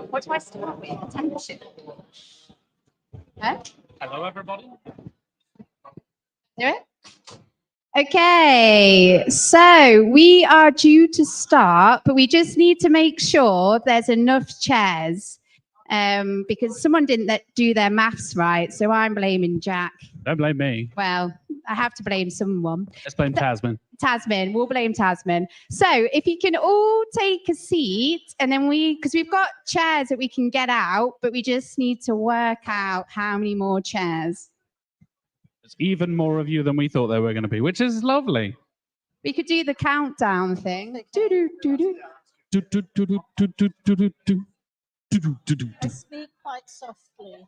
What do I start with? Attention. Huh? Hello, everybody. Do it? Okay, so we are due to start, but we just need to make sure there's enough chairs because someone didn't do their maths right, so I'm blaming Jack. Don't blame me. Well, I have to blame someone. Let's blame Tasman. Tasman, we'll blame Tasman. So if you can all take a seat, and then because we've got chairs that we can get out, but we just need to work out how many more chairs. There's even more of you than we thought there were going to be, which is lovely. We could do the countdown thing. Like, do-do-do-do. I speak quite softly,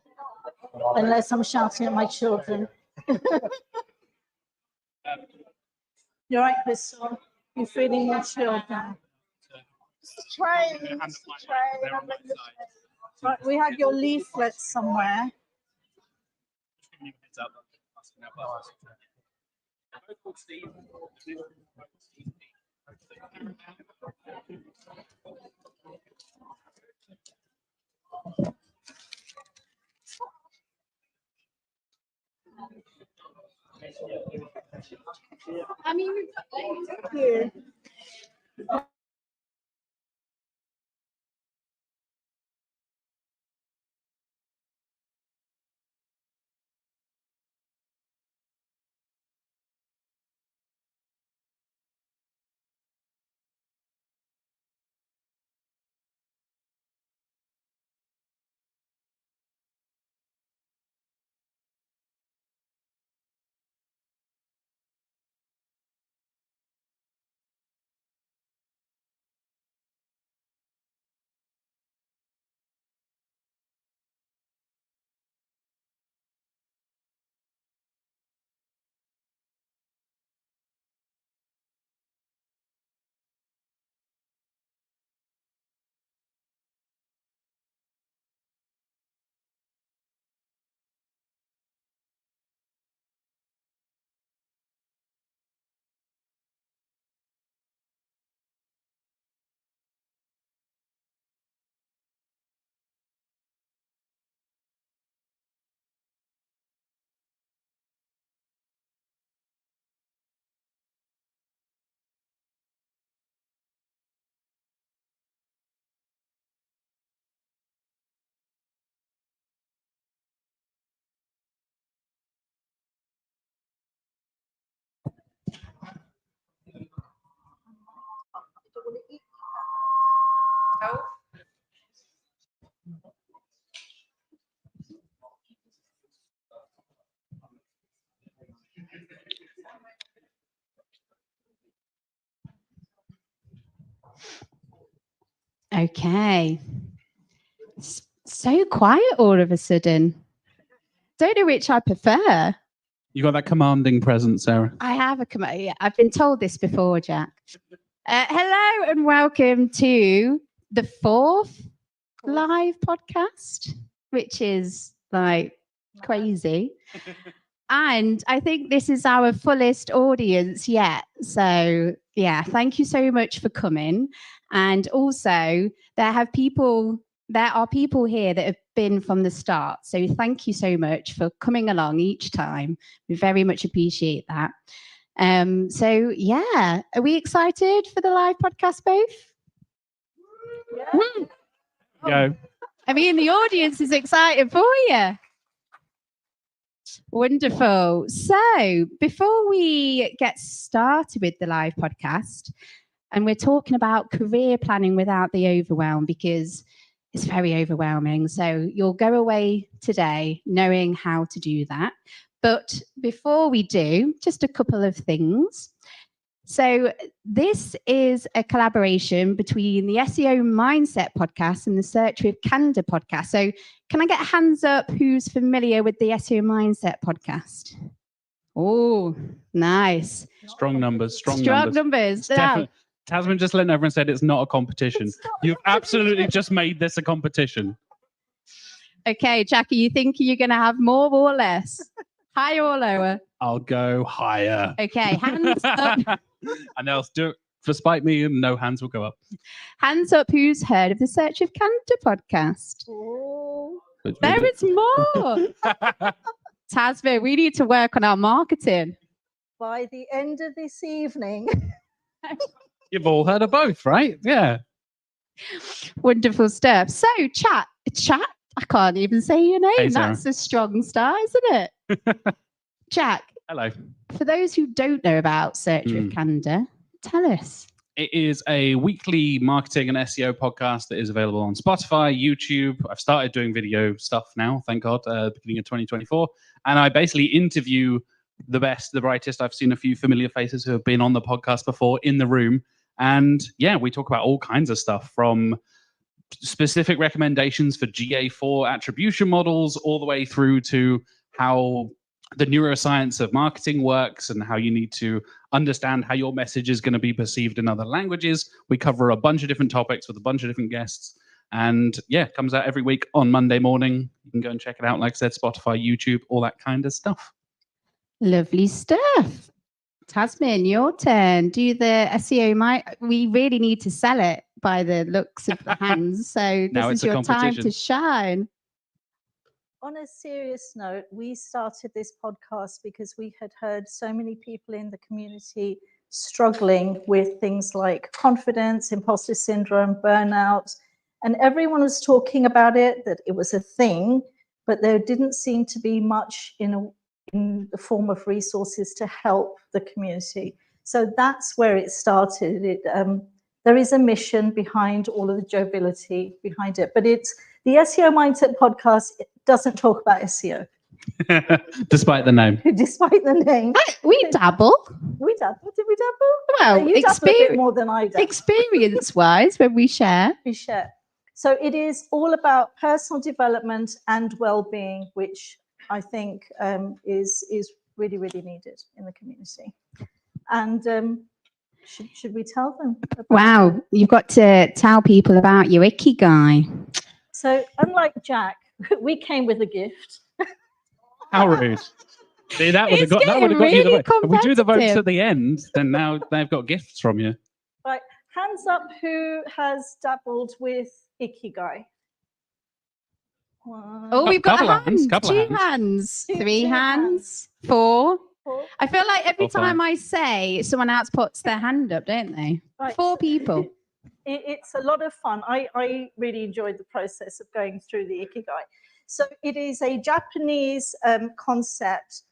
unless I'm shouting at my children. You're right, Crystal. You're feeling more chilled now. Right, we have your leaflets somewhere. I mean, Here. okay. It's so quiet all of a sudden. Don't know which I prefer. You got that commanding presence, Sarah. I have yeah, I've been told this before, Jack. Hello and welcome to the 4th live podcast, which is like crazy. And I think this is our fullest audience yet. So yeah, thank you so much for coming. And also there are people here that have been from the start. So thank you so much for coming along each time. We very much appreciate that. So yeah, are we excited for the live podcast both? Yeah. Go. I mean, the audience is excited for you. Wonderful. So before we get started with the live podcast, and we're talking about career planning without the overwhelm, because it's very overwhelming. So you'll go away today knowing how to do that. But before we do, just a couple of things. So this is a collaboration between the SEO Mindset podcast and the Search with Canada podcast. So can I get hands up who's familiar with the SEO Mindset podcast? Oh, nice. Strong numbers. Strong numbers. Tasman just leaned over and said it's not a competition. You've absolutely just made this a competition. Okay, Jackie, you think you're going to have more or less? Higher or lower? I'll go higher. Okay, hands up. And they'll do despite me, and no hands will go up. Hands up who's heard of the Search of Canada podcast. Oh, There is more. Tasman, we need to work on our marketing. by the end of this evening, You've all heard of both, right? Yeah. Wonderful stuff. So, chat. I can't even say your name. Hey, Sarah. That's a strong start, isn't it? Jack, Hello. for those who don't know about Search with Canada, tell us. It is a weekly marketing and SEO podcast that is available on Spotify, YouTube. I've started doing video stuff now, thank God, beginning of 2024. And I basically interview the best, the brightest. I've seen a few familiar faces who have been on the podcast before in the room. And yeah, we talk about all kinds of stuff, from specific recommendations for GA4 attribution models all the way through to how the neuroscience of marketing works and how you need to understand how your message is going to be perceived in other languages. We cover a bunch of different topics with a bunch of different guests. And yeah, it comes out every week on Monday morning. You can go and check it out. Like I said, Spotify, YouTube, all that kind of stuff. Lovely stuff. Tasman, your turn. Do the SEO. We really need to sell it by the looks of the hands. So Now this it's is a your time competition. to shine. on a serious note, we started this podcast because we had heard so many people in the community struggling with things like confidence, imposter syndrome, burnout, and everyone was talking about it, that it was a thing, but there didn't seem to be much in the form of resources to help the community. So that's where it started. There is a mission behind all of the joviality behind it, but it's the SEO Mindset podcast. It doesn't talk about SEO. Despite the name. Despite the name. We dabble. We dabble. Did we dabble? Well, You dabble a bit more than I do. Experience-wise, when we share. We share. So it is all about personal development and well-being, which I think is really, really needed in the community. And should we tell them? Wow, you've got to tell people about your Ikigai. So unlike Jack, we came with a gift. How rude. See, that would have got you the really vote. If we do the votes competitive. at the end, then now they've got gifts from you. Right, hands up who has dabbled with Ikigai. Oh, we've got Couple a of hands, hand, couple of two hands, Two- three two hands, four. Four. I feel like every 4, 5. time I say, someone else puts their hand up, don't they? Right, 4 so- people. It's a lot of fun. I really enjoyed the process of going through the Ikigai. So it is a Japanese concept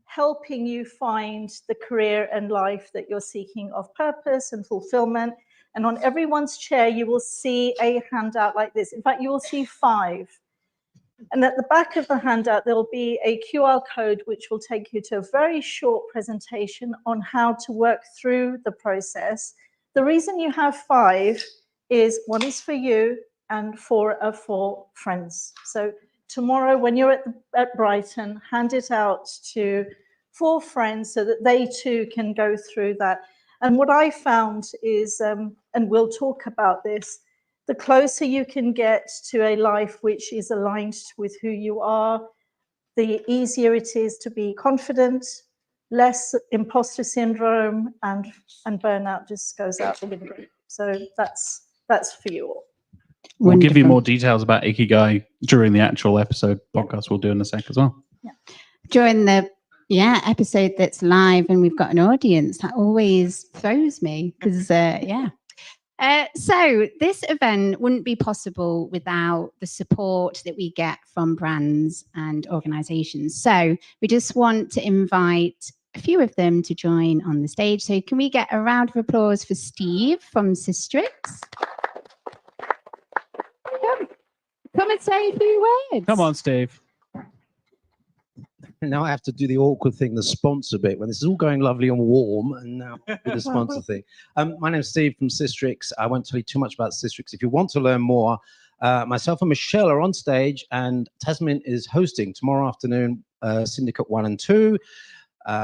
helping you find the career and life that you're seeking of purpose and fulfillment. And on everyone's chair, you will see a handout like this. In fact, you will see 5. And at the back of the handout, there will be a QR code, which will take you to a very short presentation on how to work through the process. The reason you have 5 is 1 is for you and 4 are for friends. So tomorrow, when you're at Brighton, hand it out to 4 friends so that they too can go through that. And what I found is, and we'll talk about this, the closer you can get to a life which is aligned with who you are, the easier it is to be confident, less imposter syndrome, and burnout just goes out the window. So that's for you all. We'll give you Wonderful. more details about Ikigai during the actual episode podcast we'll do in a sec as well. During the episode that's live and we've got an audience, that always throws me because so this event wouldn't be possible without the support that we get from brands and organizations. So we just want to invite a few of them to join on the stage. So can we get a round of applause for Steve from Systrix? Come and say a few words. Come on, Steve. Now I have to do the awkward thing, the sponsor bit, when this is all going lovely and warm, and now with the sponsor thing. My name's Steve from Systrix. I won't tell you too much about Systrix. If you want to learn more, myself and Michelle are on stage, and Tasman is hosting tomorrow afternoon, Syndicate 1 and 2.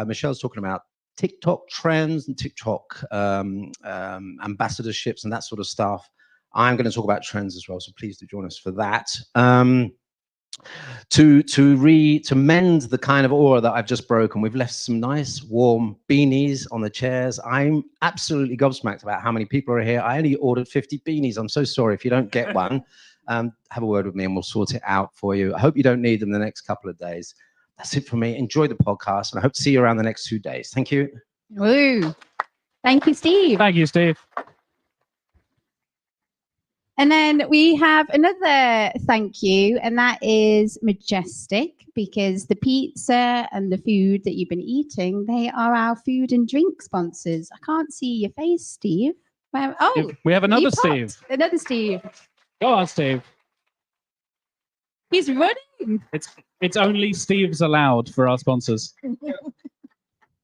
Michelle's talking about TikTok trends and TikTok ambassadorships and that sort of stuff. I'm going to talk about trends as well, so please do join us for that. to mend the kind of aura that I've just broken. We've left some nice warm beanies on the chairs. I'm absolutely gobsmacked about how many people are here. I only ordered 50 beanies. I'm so sorry if you don't get one. Have a word with me and we'll sort it out for you. I hope you don't need them the next couple of days. That's it for me. Enjoy the podcast, and I hope to see you around the next 2 days. Thank you. Woo. Thank you, Steve. Thank you, Steve. And then we have another thank you, and that is Majestic, because the pizza and the food that you've been eating, they are our food and drink sponsors. I can't see your face, Steve. Where, oh, We have another you popped. Steve. Another Steve. Go on, Steve. He's running. It's only Steve's allowed for our sponsors.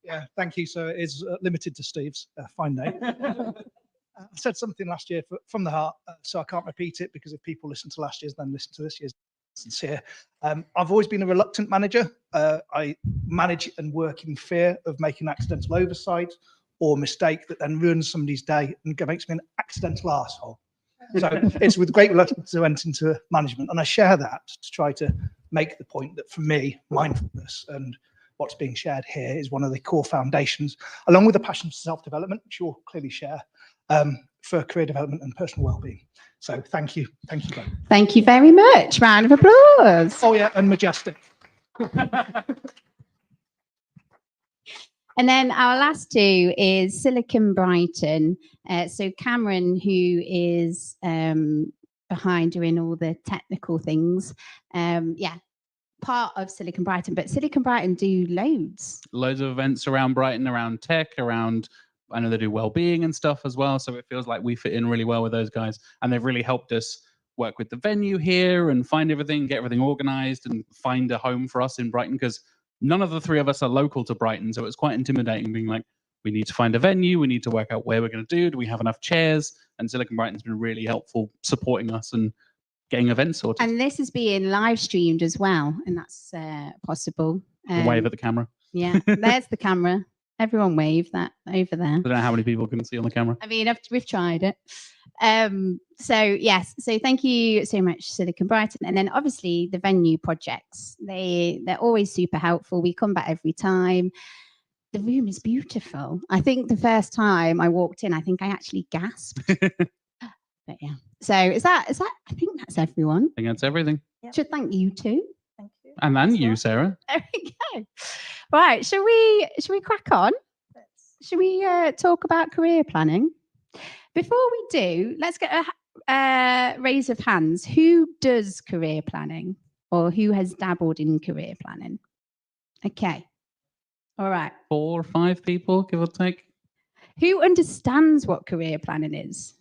Yeah, thank you. So it is limited to Steve's. Fine name. I said something last year from the heart, so I can't repeat it, because if people listen to last year's, then listen to this year's. Sincere. I've always been a reluctant manager. I manage and work in fear of making accidental oversight or mistake that then ruins somebody's day and makes me an accidental arsehole. So it's with great reluctance I went into management, and I share that to try to make the point that for me, mindfulness and what's being shared here is one of the core foundations, along with the passion for self-development, which you all clearly share, for career development and personal well-being. So thank you both. Thank you very much. Round of applause. Oh yeah, and Majestic. And then our last two is Silicon Brighton. So Cameron, who is behind doing all the technical things, part of Silicon Brighton, but Silicon Brighton do loads Of events around Brighton, around tech, around, I know they do well-being and stuff as well. So it feels like we fit in really well with those guys, and they've really helped us work with the venue here and find everything, get everything organized and find a home for us in Brighton, because none of the three of us are local to Brighton. So it's quite intimidating being like, we need to find a venue. We need to work out where we're going to do. Do we have enough chairs? And Silicon Brighton's been really helpful supporting us and getting events sorted. And this is being live streamed as well, and that's possible. Wave at the camera. Yeah, there's the camera. Everyone wave that over there. I don't know how many people can see on the camera. I mean, we've tried it. So yes, so thank you so much, Silicon Brighton. And then obviously the venue projects, they're always super helpful. We come back every time. The room is beautiful. I think the first time I walked in, I think I actually gasped. But yeah, so is that I think that's everyone. I think that's everything. Should thank you too. Thank you. And then you, Sarah. There we go. Right, shall we crack on? Should we talk about career planning? Before we do, let's get a raise of hands. Who does career planning, or who has dabbled in career planning? Okay. All right. 4 or 5 people, give or take. Who understands what career planning is?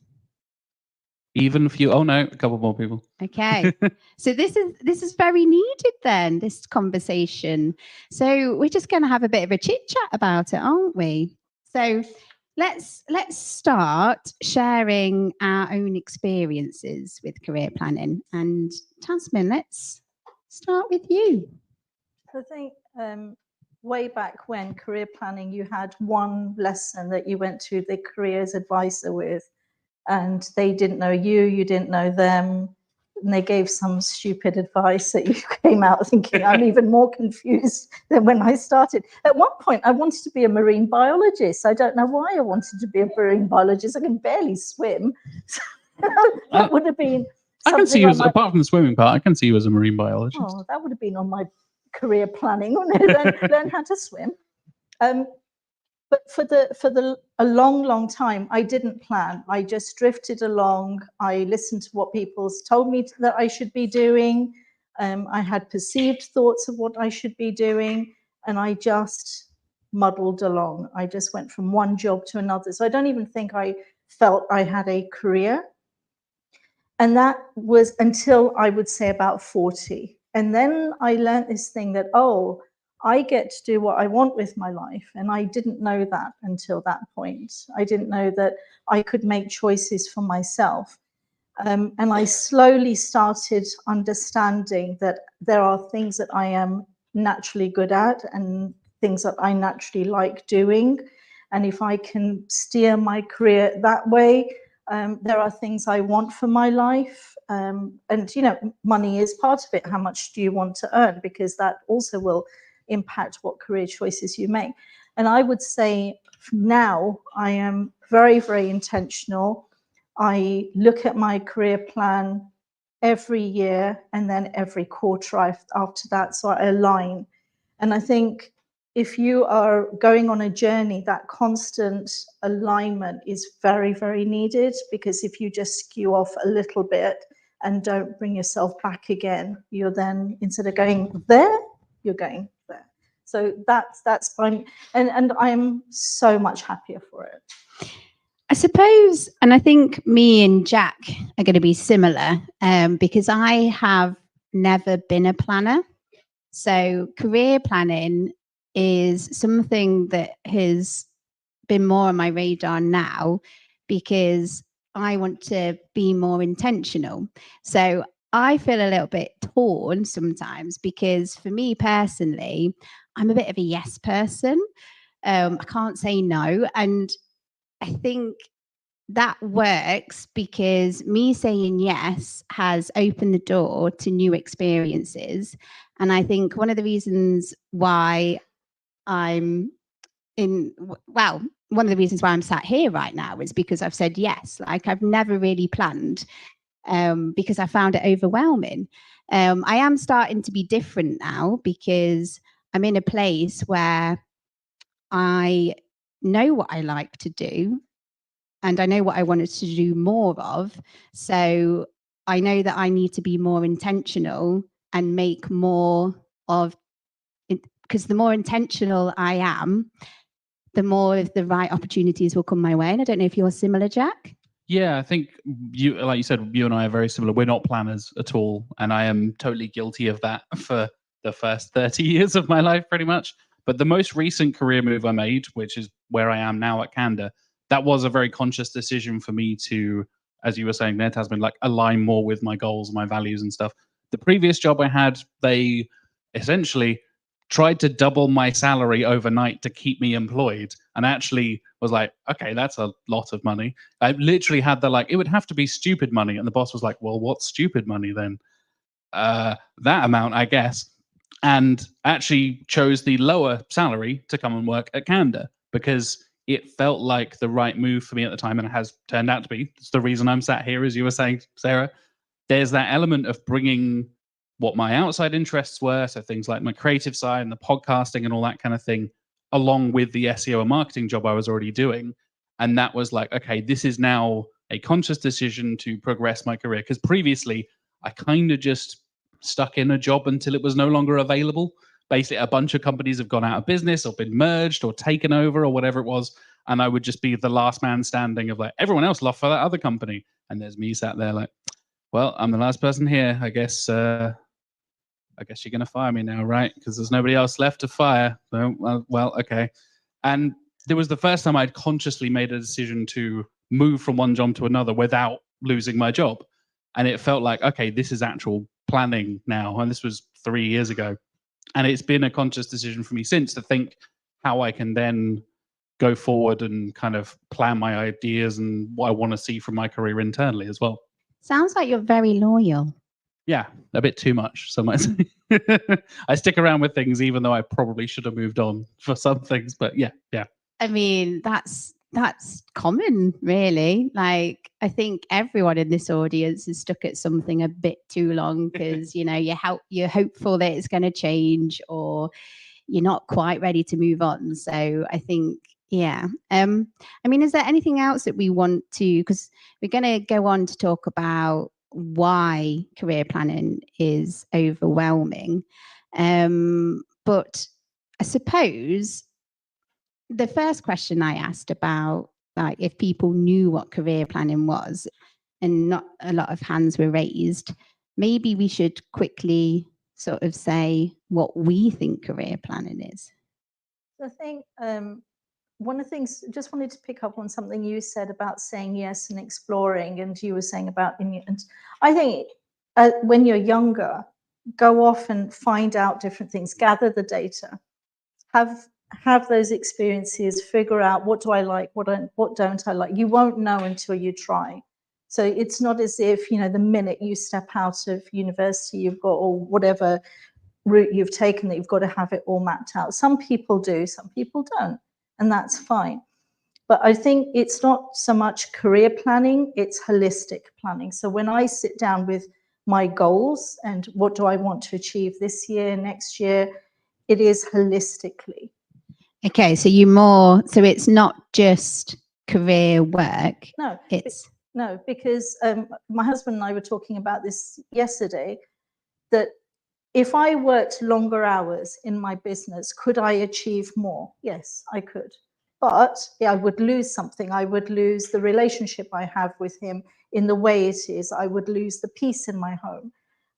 Even a few. Oh no, a couple more people. Okay. So this is very needed then, this conversation. So we're just going to have a bit of a chit chat about it, aren't we? So let's start sharing our own experiences with career planning. And Tasmin, let's start with you. I think way back when career planning, you had one lesson that you went to the careers advisor with, and they didn't know you didn't know them, and they gave some stupid advice that you came out thinking, I'm even more confused than when I started. At one point, I wanted to be a marine biologist. I don't know why I wanted to be a marine biologist. I can barely swim. That would have been I can see you as, my, apart from the swimming part, I can see you as a marine biologist. oh, that would have been on my career planning, wouldn't it? Learn how to swim. But for a long time, I didn't plan. I just drifted along. I listened to what people told me that I should be doing. I had perceived thoughts of what I should be doing, and I just muddled along. I just went from one job to another. So I don't even think I felt I had a career. And that was until I would say about 40. And then I learned this thing that, oh, I get to do what I want with my life. And I didn't know that until that point. I didn't know that I could make choices for myself. And I slowly started understanding that there are things that I am naturally good at and things that I naturally like doing. And if I can steer my career that way, There are things I want for my life. And, you know, money is part of it. How much do you want to earn? Because that also will impact what career choices you make. And I would say now I am very, very intentional. I look at my career plan every year and then every quarter after that. So I align. And I think if you are going on a journey, that constant alignment is very, very needed, because if you just skew off a little bit and don't bring yourself back again, you're then, instead of going there, you're going there. So that's fine. And I'm so much happier for it. I suppose, and I think me and Jack are going to be similar, because I have never been a planner. So career planning is something that has been more on my radar now, because I want to be more intentional. So I feel a little bit torn sometimes, because for me personally, I'm a bit of a yes person. I can't say no. And I think that works because me saying yes has opened the door to new experiences. And I think one of the reasons why I'm one of the reasons why I'm sat here right now is because I've said yes. Like, I've never really planned, because I found it overwhelming. I am starting to be different now, because I'm in a place where I know what I like to do, and I know what I wanted to do more of. So I know that I need to be more intentional and make more of it, because the more intentional I am, the more of the right opportunities will come my way. And I don't know if you're similar, Jack. Yeah, I think you, like you said, you and I are very similar. We're not planners at all, and I am totally guilty of that for the first 30 years of my life, pretty much. But the most recent career move I made, which is where I am now at Canada, that was a very conscious decision for me to, as you were saying there, Tasman, like align more with my goals, my values, and stuff. The previous job I had, they essentially tried to double my salary overnight to keep me employed, and actually was like, okay, that's a lot of money. I literally had the, like, it would have to be stupid money, and the boss was like, well, what's stupid money then? That amount, I guess. And actually chose the lower salary to come and work at Canada, because it felt like the right move for me at the time, and it has turned out to be. It's the reason I'm sat here, as you were saying, Sarah. There's that element of bringing what my outside interests were, so things like my creative side and the podcasting and all that kind of thing, along with the SEO and marketing job I was already doing. And that was like, okay, this is now a conscious decision to progress my career. Because previously, I kind of just stuck in a job until it was no longer available. Basically, a bunch of companies have gone out of business or been merged or taken over or whatever it was. And I would just be the last man standing of like, everyone else left for that other company. And there's me sat there like, well, I'm the last person here. I guess you're going to fire me now, right? Because there's nobody else left to fire. So, well, okay. And it was the first time I'd consciously made a decision to move from one job to another without losing my job. And it felt like, okay, this is actual planning now. And this was 3 years ago. And it's been a conscious decision for me since to think how I can then go forward and kind of plan my ideas and what I want to see from my career internally as well. Sounds like you're very loyal. Yeah, a bit too much, some might say. I stick around with things even though I probably should have moved on for some things, but yeah. I mean, that's common, really. Like, I think everyone in this audience is stuck at something a bit too long because you're hopeful that it's going to change, or you're not quite ready to move on. So I think, yeah. I mean, is there anything else that we want to? Because we're going to go on to talk about why career planning is overwhelming. But I suppose the first question I asked about, like, if people knew what career planning was, and not a lot of hands were raised, maybe we should quickly sort of say what we think career planning is. I think one of the things, just wanted to pick up on something you said about saying yes and exploring, and you were saying about, and I think when you're younger, go off and find out different things, gather the data, have those experiences, figure out what do I like, what don't I like. You won't know until you try. So it's not as if, the minute you step out of university, you've got, or whatever route you've taken, that you've got to have it all mapped out. Some people do, some people don't, and that's fine. But I think it's not so much career planning, it's holistic planning. So when I sit down with my goals and what do I want to achieve this year, next year, it is holistically. Okay, so so it's not just career work. No, because my husband and I were talking about this yesterday, that if I worked longer hours in my business, could I achieve more? Yes, I could. But I would lose something. I would lose the relationship I have with him in the way it is. I would lose the peace in my home.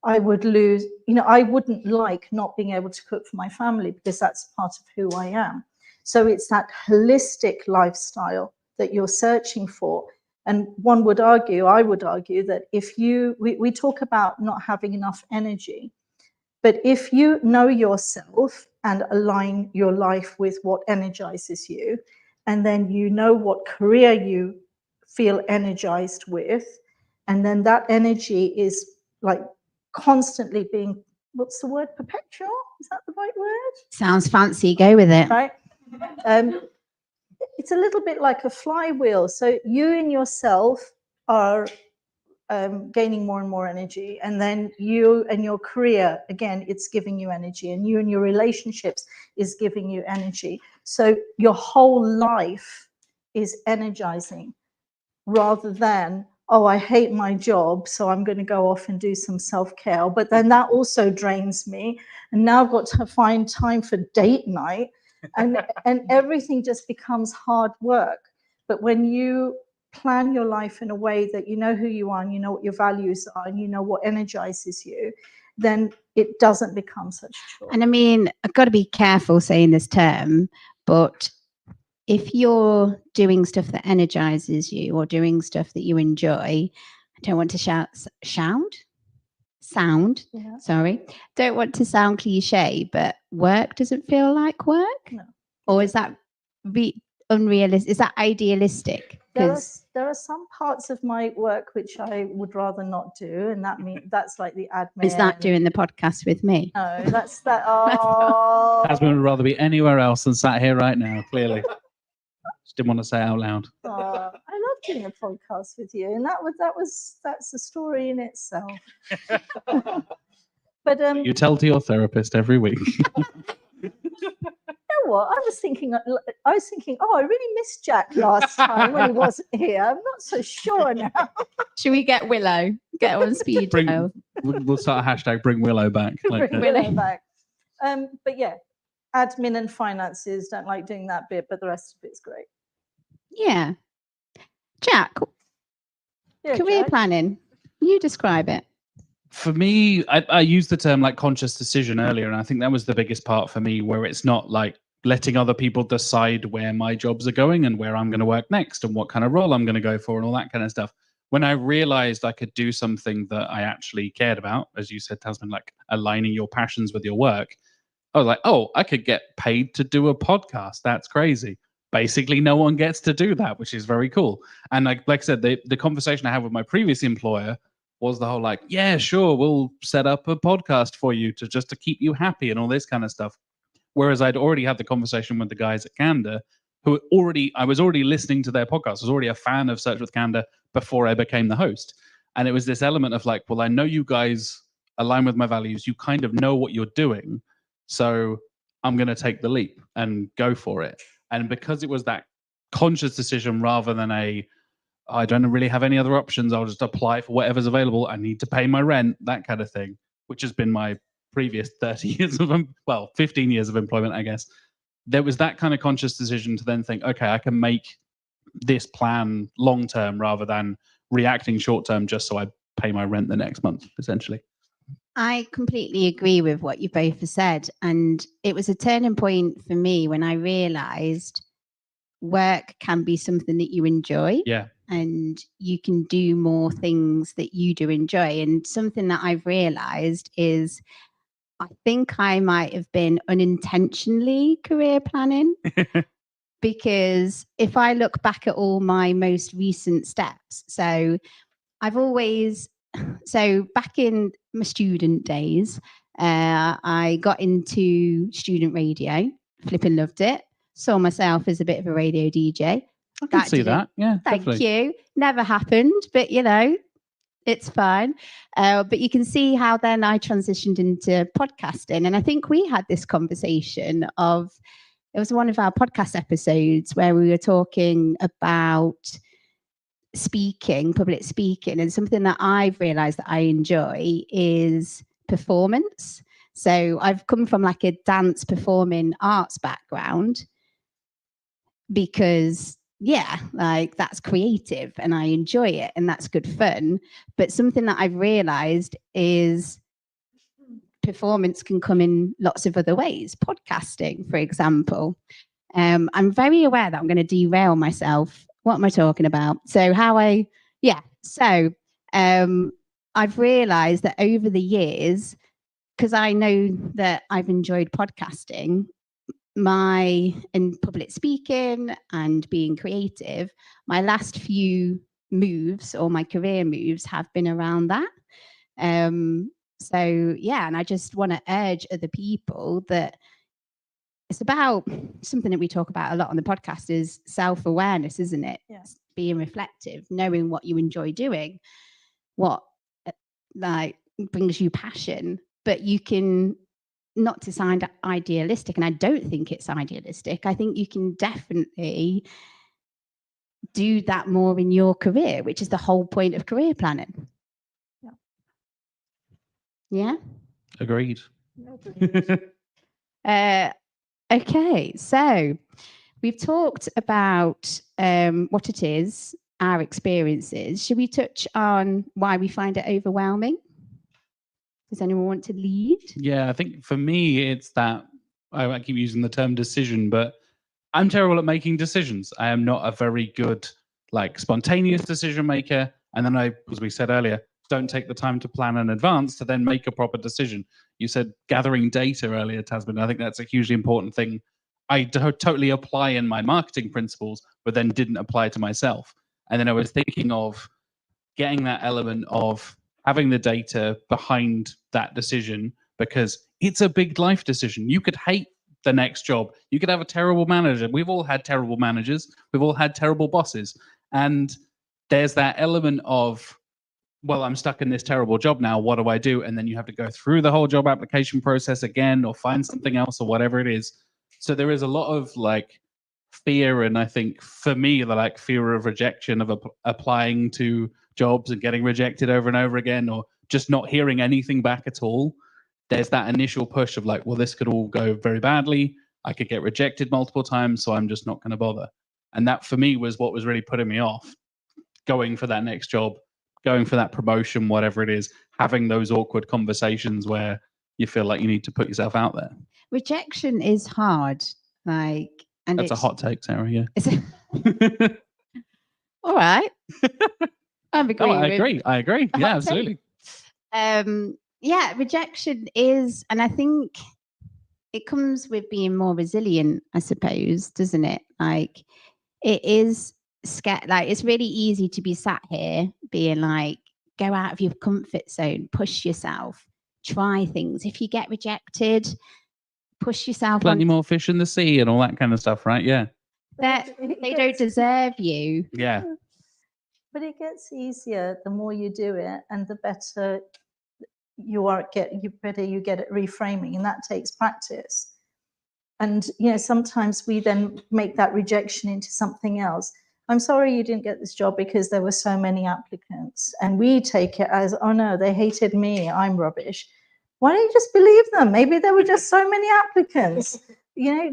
I would lose, I wouldn't like not being able to cook for my family, because that's part of who I am. So it's that holistic lifestyle that you're searching for. And I would argue that if we talk about not having enough energy, but if you know yourself and align your life with what energizes you, and then you know what career you feel energized with, and then that energy is like constantly being, what's the word, perpetual? Is that the right word? Sounds fancy, go with it. Right. It's a little bit like a flywheel. So you and yourself are gaining more and more energy, and then you and your career, again, it's giving you energy, and you and your relationships is giving you energy. So your whole life is energizing, rather than, oh, I hate my job, so I'm going to go off and do some self-care, but then that also drains me, and now I've got to find time for date night, and everything just becomes hard work. But when you plan your life in a way that you know who you are, and you know what your values are, and you know what energizes you, then it doesn't become such a chore. And I mean, I've got to be careful saying this term, but if you're doing stuff that energizes you, or doing stuff that you enjoy, I don't want to sound, Yeah. sorry, don't want to sound cliche, but work doesn't feel like work? No. Or is that unrealistic? Is that idealistic? There are some parts of my work which I would rather not do, and that's like the admin. Is that doing the podcast with me? No, that's that. Oh, Husband would rather be anywhere else than sat here right now, clearly. Just didn't want to say it out loud. I love doing a podcast with you, and that's a story in itself. But You tell to your therapist every week. you know what? I was thinking, oh, I really missed Jack last time when he wasn't here. I'm not so sure now. Should we get Willow? Get on speed dial. We'll start a hashtag bring Willow back. Bring Willow back. But yeah, admin and finances, don't like doing that bit, but the rest of it's great. Yeah. Jack, career planning. You describe it. For me, I used the term like conscious decision earlier, and I think that was the biggest part for me, where it's not like letting other people decide where my jobs are going and where I'm going to work next and what kind of role I'm going to go for and all that kind of stuff. When I realized I could do something that I actually cared about, as you said, Tasman, like aligning your passions with your work, I was like, oh, I could get paid to do a podcast. That's crazy. Basically, no one gets to do that, which is very cool. And like I said, the conversation I had with my previous employer was the whole like, yeah, sure, we'll set up a podcast for you to keep you happy and all this kind of stuff. Whereas I'd already had the conversation with the guys at Candor, I was already listening to their podcast. I was already a fan of Search with Candor before I became the host. And it was this element of like, well, I know you guys align with my values. You kind of know what you're doing. So I'm going to take the leap and go for it. And because it was that conscious decision rather than I don't really have any other options, I'll just apply for whatever's available. I need to pay my rent, that kind of thing, which has been my previous 30 years of, 15 years of employment, I guess. There was that kind of conscious decision to then think, okay, I can make this plan long term rather than reacting short term just so I pay my rent the next month, essentially. I completely agree with what you both have said. And it was a turning point for me when I realized work can be something that you enjoy. Yeah. And you can do more things that you do enjoy. And something that I've realized is I think I might have been unintentionally career planning. Because if I look back at all my most recent steps, so I've always, so back in my student days, I got into student radio, flipping loved it, saw myself as a bit of a radio DJ. I can see that. Yeah, Thank definitely. you. Never happened, but you know, it's fine. But you can see how then I transitioned into podcasting. And I think we had this conversation of, it was one of our podcast episodes where we were talking about speaking, public speaking, and something that I've realized that I enjoy is performance. So I've come from like a dance performing arts background because yeah, like that's creative and I enjoy it and that's good fun. But something that I've realized is performance can come in lots of other ways. Podcasting, for example. I'm very aware that I'm going to derail myself. What am I talking about? So I've realized that over the years, because I know that I've enjoyed podcasting, and public speaking and being creative, my last few moves or my career moves have been around that. So yeah, and I just want to urge other people that it's about something that we talk about a lot on the podcast is self-awareness, isn't it? Yes. Being reflective, knowing what you enjoy doing, what like brings you passion, but you can not to sound idealistic, and I don't think it's idealistic. I think you can definitely do that more in your career, which is the whole point of career planning. Yeah. Agreed. Okay, so we've talked about what it is, our experiences. Should we touch on why we find it overwhelming? Does anyone want to lead? Yeah, I think for me, it's that I keep using the term decision, but I'm terrible at making decisions. I am not a very good, like, spontaneous decision maker. And then as we said earlier, don't take the time to plan in advance to then make a proper decision. You said gathering data earlier, Tasman. I think that's a hugely important thing. I totally apply in my marketing principles, but then didn't apply to myself. And then I was thinking of getting that element of having the data behind that decision, because it's a big life decision. You could hate the next job. You could have a terrible manager. We've all had terrible managers. We've all had terrible bosses. And there's that element of, well, I'm stuck in this terrible job now. What do I do? And then you have to go through the whole job application process again, or find something else, or whatever it is. So there is a lot of like fear, and I think for me, the like fear of rejection, of applying to jobs and getting rejected over and over again, or just not hearing anything back at all. There's that initial push of like, well, this could all go very badly. I could get rejected multiple times, so I'm just not going to bother. And that for me was what was really putting me off going for that next job, going for that promotion, whatever it is, having those awkward conversations where you feel like you need to put yourself out there. Rejection is hard. And that's a hot take, Sarah. Yeah. All right. I agree. Yeah, absolutely. Yeah, rejection is, and I think it comes with being more resilient, I suppose, doesn't it? Like it is scared. Like it's really easy to be sat here being like, go out of your comfort zone, push yourself, try things. If you get rejected, push yourself. Plenty more fish in the sea and all that kind of stuff, right? Yeah. They don't deserve you. Yeah. But it gets easier the more you do it, and the better you get at reframing, and that takes practice. And sometimes we then make that rejection into something else. I'm sorry you didn't get this job because there were so many applicants, and we take it as, oh no, they hated me, I'm rubbish. Why don't you just believe them? Maybe there were just so many applicants.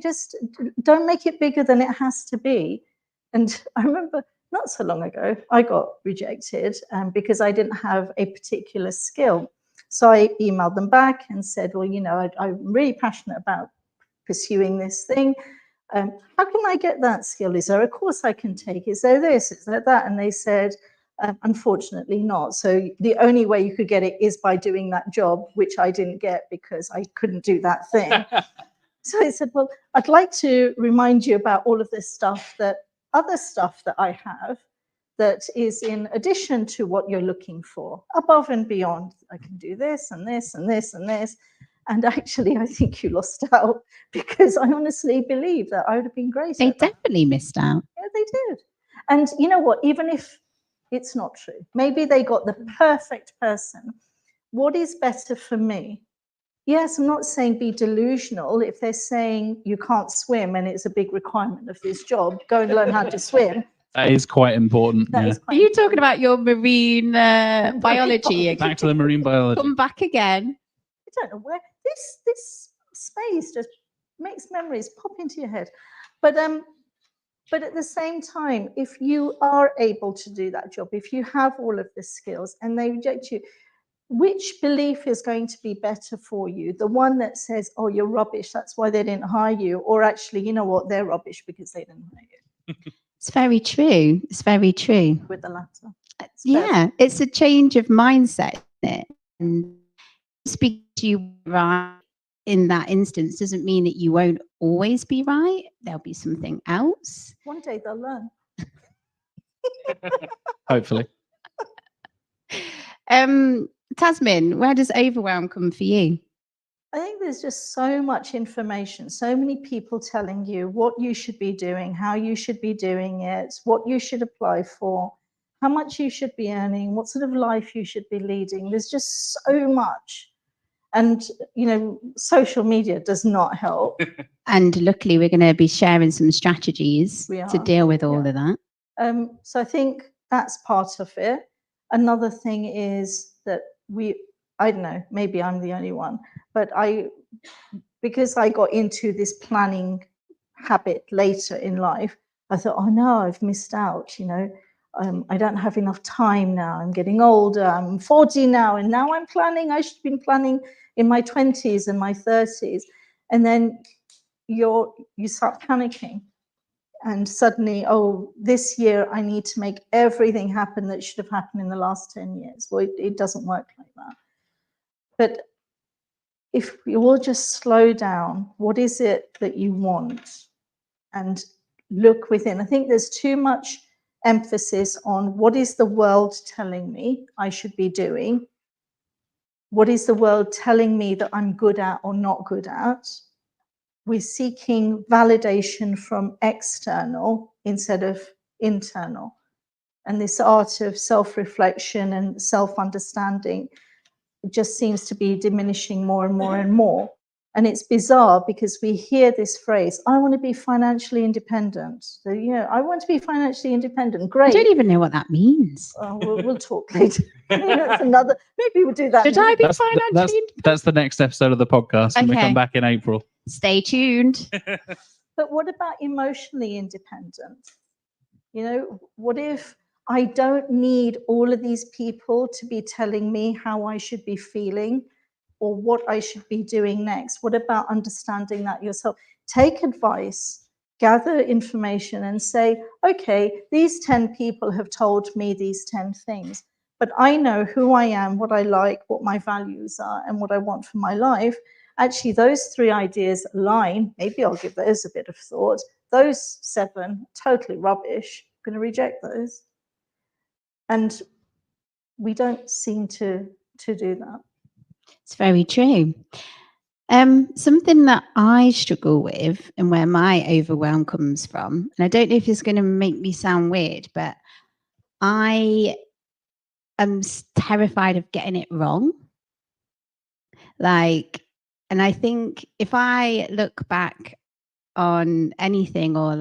Just don't make it bigger than it has to be. And I remember not so long ago, I got rejected because I didn't have a particular skill. So I emailed them back and said, well, I'm really passionate about pursuing this thing. How can I get that skill? Is there a course I can take? Is there this? Is there that? And they said, Unfortunately not. So the only way you could get it is by doing that job, which I didn't get because I couldn't do that thing. So I said, well, I'd like to remind you about all of this stuff, other stuff that I have that is in addition to what you're looking for, above and beyond. I can do this and this and this and this. And actually, I think you lost out because I honestly believe that I would have been great. They definitely missed out. Yeah, they did. And you know what? Even if it's not true, maybe they got the perfect person. What is better for me? Yes, I'm not saying be delusional. If they're saying you can't swim and it's a big requirement of this job, go and learn how to swim. That is quite important. That Yeah. is quite Are you talking about your marine biology again? Back to the marine biology. Come back again. I don't know where this space just makes memories pop into your head. But at the same time, if you are able to do that job, if you have all of the skills and they reject you, which belief is going to be better for you? The one that says, oh, you're rubbish, that's why they didn't hire you, or actually, you know what, they're rubbish because they didn't hire you. It's very true. It's very true. With the latter. Yeah, it's a change of mindset, isn't it? And speak to you right in that instance doesn't mean that you won't always be right. There'll be something else. One day they'll learn. Hopefully. Tasmin, where does overwhelm come for you? I think there's just so much information, so many people telling you what you should be doing, how you should be doing it, what you should apply for, how much you should be earning, what sort of life you should be leading. There's just so much. And, you know, social media does not help. And luckily, we're going to be sharing some strategies to deal with all of that. So I think that's part of it. Another thing is that I don't know, maybe I'm the only one, but because I got into this planning habit later in life, I thought, oh no, I've missed out, you know, I don't have enough time now. I'm getting older. I'm 40 now, and now I'm planning. I should have been planning in my 20s and my 30s. And then you start panicking. And suddenly, oh, this year I need to make everything happen that should have happened in the last 10 years. Well, it doesn't work like that. But if you will just slow down, what is it that you want? And look within. I think there's too much emphasis on what is the world telling me I should be doing? What is the world telling me that I'm good at or not good at? We're seeking validation from external instead of internal. And this art of self-reflection and self-understanding just seems to be diminishing more and more and more. And it's bizarre because we hear this phrase, I want to be financially independent. So, you know, I want to be financially independent. Great. I don't even know what that means. We'll talk later. That's another, maybe we'll do that. Should I be financially independent? That's the next episode of the podcast when we come back in April. Stay tuned. But what about emotionally independent? You know, what if I don't need all of these people to be telling me how I should be feeling or what I should be doing next? What about understanding that yourself? Take advice, gather information and say, okay, these 10 people have told me these 10 things, but I know who I am, what I like, what my values are, and what I want for my life. Actually, those 3 ideas align. Maybe I'll give those a bit of thought. Those 7, totally rubbish. I'm going to reject those. And we don't seem to do that. It's very true. Something that I struggle with and where my overwhelm comes from, and I don't know if it's going to make me sound weird, but I am terrified of getting it wrong. And I think if I look back on anything or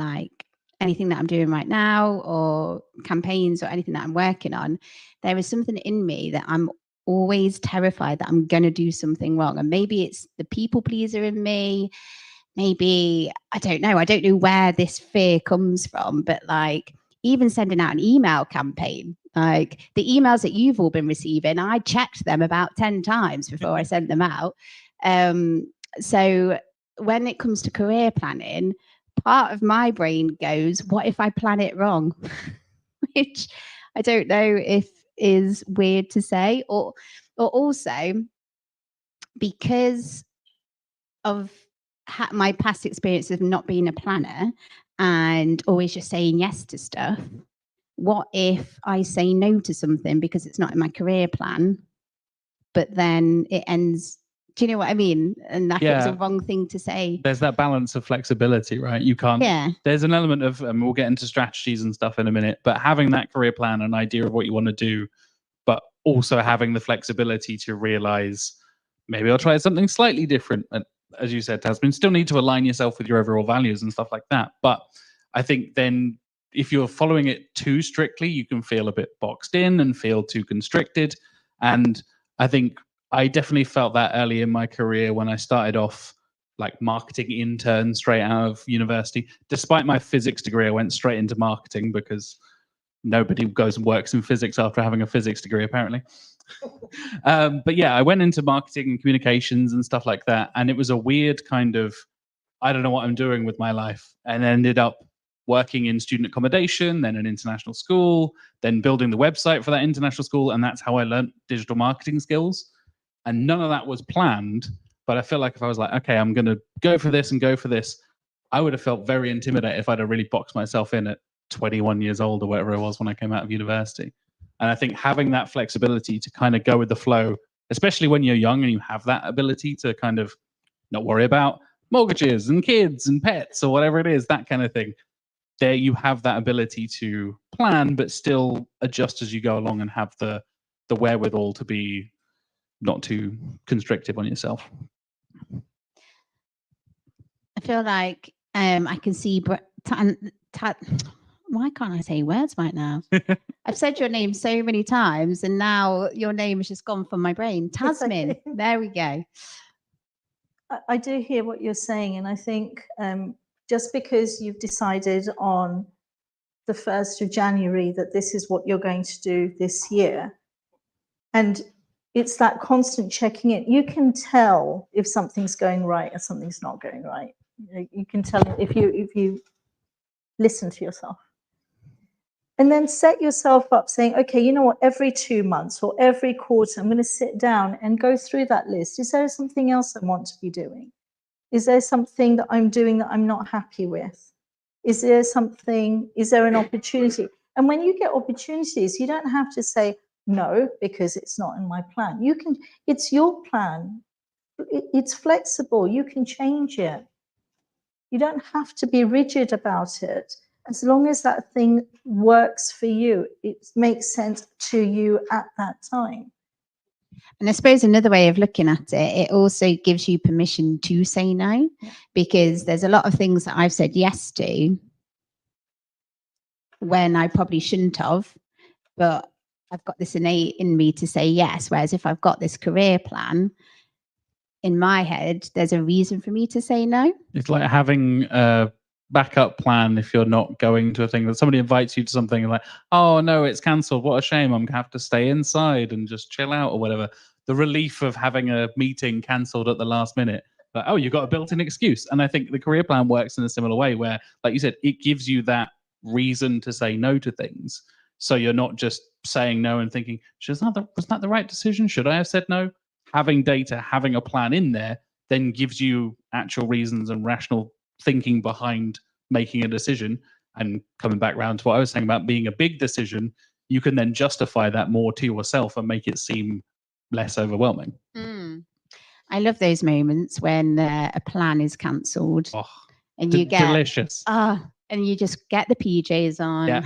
anything that I'm doing right now or campaigns or anything that I'm working on, there is something in me that I'm always terrified that I'm going to do something wrong. And maybe it's the people pleaser in me. Maybe, I don't know where this fear comes from, but even sending out an email campaign, the emails that you've all been receiving, I checked them about 10 times before I sent them out. So when it comes to career planning, part of my brain goes, what if I plan it wrong? Which I don't know if is weird to say, or also because of my past experience of not being a planner and always just saying yes to stuff. What if I say no to something because it's not in my career plan, but then it ends? Do you know what I mean? And that it's a wrong thing to say. There's that balance of flexibility, right? You can't. Yeah. There's an element of, we'll get into strategies and stuff in a minute, but having that career plan, an idea of what you want to do, but also having the flexibility to realize maybe I'll try something slightly different. And as you said, Tasmin, still need to align yourself with your overall values and stuff like that. But I think then if you're following it too strictly, you can feel a bit boxed in and feel too constricted. And I think I definitely felt that early in my career when I started off like marketing intern straight out of university. Despite my physics degree, I went straight into marketing because nobody goes and works in physics after having a physics degree, apparently. But yeah, I went into marketing and communications and stuff like that. And it was a weird kind of, I don't know what I'm doing with my life, and ended up working in student accommodation, then an international school, then building the website for that international school. And that's how I learned digital marketing skills. And none of that was planned. But I feel like if I was like, okay, I'm going to go for this and go for this, I would have felt very intimidated if I'd have really boxed myself in at 21 years old or whatever it was when I came out of university. And I think having that flexibility to kind of go with the flow, especially when you're young and you have that ability to kind of not worry about mortgages and kids and pets or whatever it is, that kind of thing. There you have that ability to plan, but still adjust as you go along and have the wherewithal to be not too constrictive on yourself. I feel like I can see why can't I say words right now? I've said your name so many times and now your name has just gone from my brain. Tasmin. Okay. There we go. I do hear what you're saying, and I think just because you've decided on the 1st of January that this is what you're going to do this year, and it's that constant checking in, you can tell if something's going right or something's not going right. You can tell if you listen to yourself. And then set yourself up saying, okay, you know what, every 2 months or every quarter, I'm going to sit down and go through that list. Is there something else I want to be doing? Is there something that I'm doing that I'm not happy with? Is there an opportunity? And when you get opportunities, you don't have to say no, because it's not in my plan. It's your plan. It's flexible. You can change it. You don't have to be rigid about it. As long as that thing works for you, it makes sense to you at that time. And I suppose another way of looking at it, it also gives you permission to say no, because there's a lot of things that I've said yes to when I probably shouldn't have, but I've got this innate in me to say yes. Whereas if I've got this career plan in my head, there's a reason for me to say no. It's like having a backup plan if you're not going to a thing that somebody invites you to something and like, oh no, it's cancelled. What a shame. I'm gonna have to stay inside and just chill out or whatever. The relief of having a meeting cancelled at the last minute. Like, oh, you've got a built-in excuse. And I think the career plan works in a similar way where, like you said, it gives you that reason to say no to things. So you're not just saying no and thinking, was that the right decision? Should I have said no? Having data, having a plan in there, then gives you actual reasons and rational thinking behind making a decision. And coming back around to what I was saying about being a big decision, you can then justify that more to yourself and make it seem less overwhelming. I love those moments when a plan is cancelled and you get delicious. And you just get the PJs on. Yeah.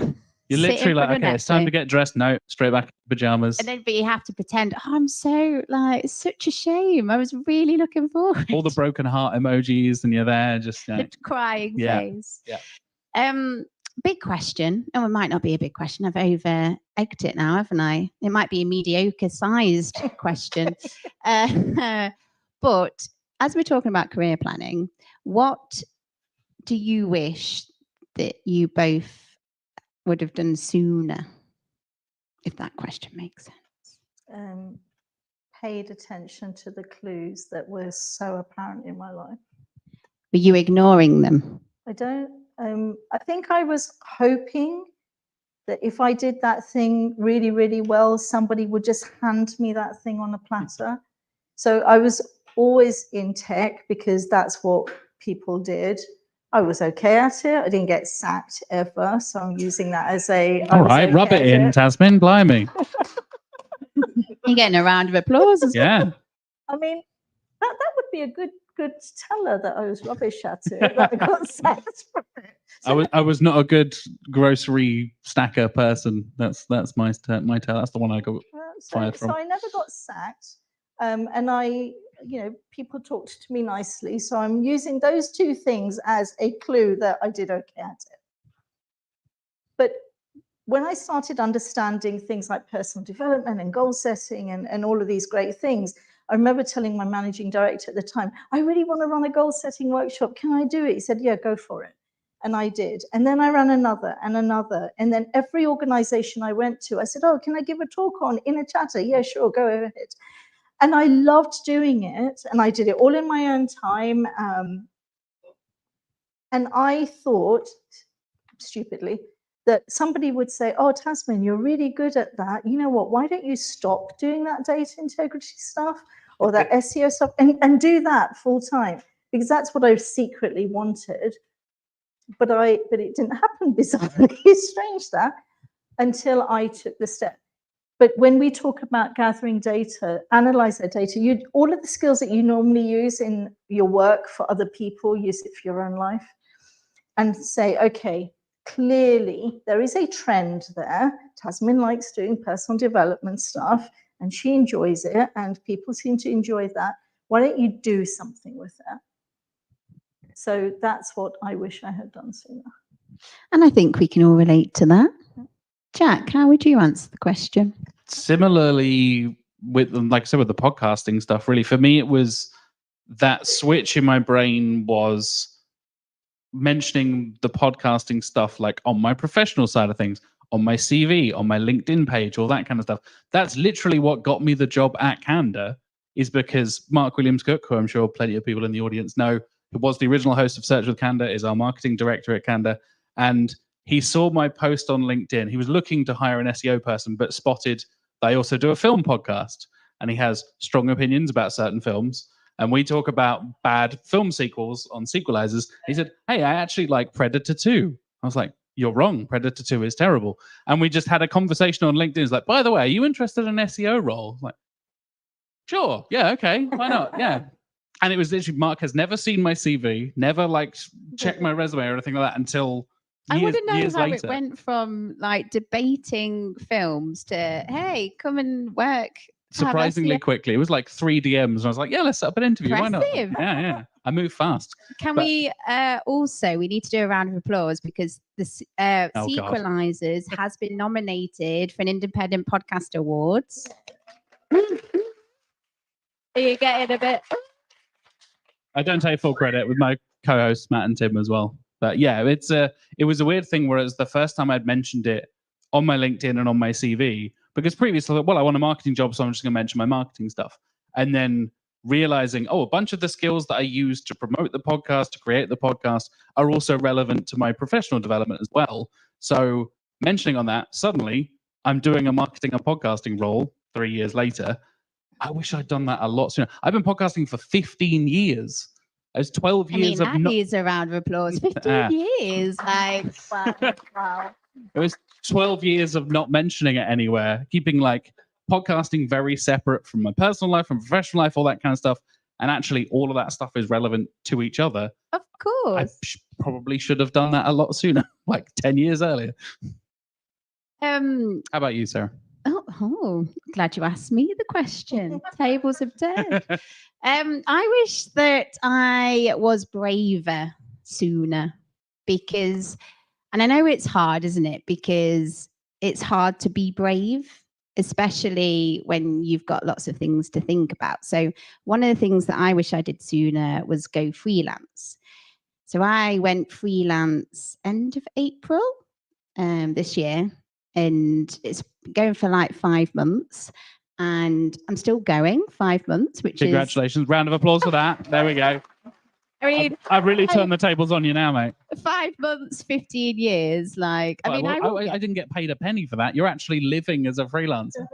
You're literally like, okay, it's time to get dressed. No, straight back in pajamas. And then, but you have to pretend, I'm so like, it's such a shame. I was really looking forward. All the broken heart emojis, and you're there, just the crying face. Yeah. Big question. Oh, it might not be a big question. I've over-egged it now, haven't I? It might be a mediocre-sized question. But as we're talking about career planning, what do you wish that you both would have done sooner, if that question makes sense? Paid attention to the clues that were so apparent in my life. Were you ignoring them? I think I was hoping that if I did that thing really, really well, somebody would just hand me that thing on a platter. So I was always in tech because that's what people did. I was okay at it. I didn't get sacked ever. So I'm using that as a... All right, rub it in, Tasmin, blimey. You're getting a round of applause as well. Yeah. I mean, that would be a good teller that I was rubbish at it, that I got sacked from it. So I was not a good grocery stacker person. That's my tell. That's the one I got fired from. So I never got sacked. And I, people talked to me nicely. So I'm using those two things as a clue that I did okay at it. But when I started understanding things like personal development and goal setting and all of these great things, I remember telling my managing director at the time, I really want to run a goal setting workshop. Can I do it? He said, yeah, go for it. And I did. And then I ran another and another. And then every organization I went to, I said, oh, can I give a talk on inner chatter? Yeah, sure, go ahead. And I loved doing it. And I did it all in my own time. And I thought, stupidly, that somebody would say, oh, Tasmin, you're really good at that. You know what? Why don't you stop doing that data integrity stuff or that SEO stuff and do that full time? Because that's what I secretly wanted. But it didn't happen, bizarrely. It's strange that, until I took the step. But when we talk about gathering data, analyze that data, all of the skills that you normally use in your work for other people, use it for your own life. And say, okay, clearly there is a trend there. Tasmin likes doing personal development stuff and she enjoys it and people seem to enjoy that. Why don't you do something with that? So that's what I wish I had done sooner. And I think we can all relate to that. Jack, how would you answer the question? Similarly, with, like I said, with the podcasting stuff, really, for me, it was that switch in my brain was mentioning the podcasting stuff like on my professional side of things, on my CV, on my LinkedIn page, all that kind of stuff. That's literally what got me the job at Candour, is because Mark Williams-Cook, who I'm sure plenty of people in the audience know, who was the original host of Search with Candour, is our marketing director at Candour. And he saw my post on LinkedIn. He was looking to hire an SEO person, but spotted that I also do a film podcast. And he has strong opinions about certain films. And we talk about bad film sequels on Sequelizers. He said, hey, I actually like Predator 2. I was like, you're wrong. Predator 2 is terrible. And we just had a conversation on LinkedIn. It's like, by the way, are you interested in an SEO role? Like, sure. Yeah, okay. Why not? Yeah. And it was literally, Mark has never seen my CV, never checked my resume or anything like that until I want to know years how later. it went from debating films to, hey, come and work. Surprisingly quickly. It was like 3 DMs. And I was like, yeah, let's set up an interview. Impressive. Why not? Yeah. I move fast. Can we we need to do a round of applause because the Sequelizers has been nominated for an Independent Podcast Awards. Are you getting a bit? I don't take full credit with my co-hosts, Matt and Tim, as well. But yeah, it was a weird thing where it was the first time I'd mentioned it on my LinkedIn and on my CV, because previously, well, I want a marketing job, so I'm just going to mention my marketing stuff. And then realizing, a bunch of the skills that I use to promote the podcast, to create the podcast, are also relevant to my professional development as well. So mentioning on that, suddenly I'm doing a marketing and podcasting role 3 years later. I wish I'd done that a lot sooner. I've been podcasting for 15 years. There's 12 years of... that needs a round of applause. 15 years. Wow. It was 12 years of not mentioning it anywhere, keeping podcasting very separate from my personal life and professional life, all that kind of stuff. And actually, all of that stuff is relevant to each other. Of course. I probably should have done that a lot sooner, 10 years earlier. How about you, Sarah? Oh, glad you asked me the question. Tables have turned. I wish that I was braver sooner because, and I know it's hard, isn't it? Because it's hard to be brave, especially when you've got lots of things to think about. So one of the things that I wish I did sooner was go freelance. So I went freelance end of April this year, and it's going for 5 months, and I'm still going 5 months, which Congratulations. Round of applause for that. There we go. I mean, I've really turned the tables on you now, mate. 5 months, 15 years. Like, I mean, I didn't get paid a penny for that. You're actually living as a freelancer.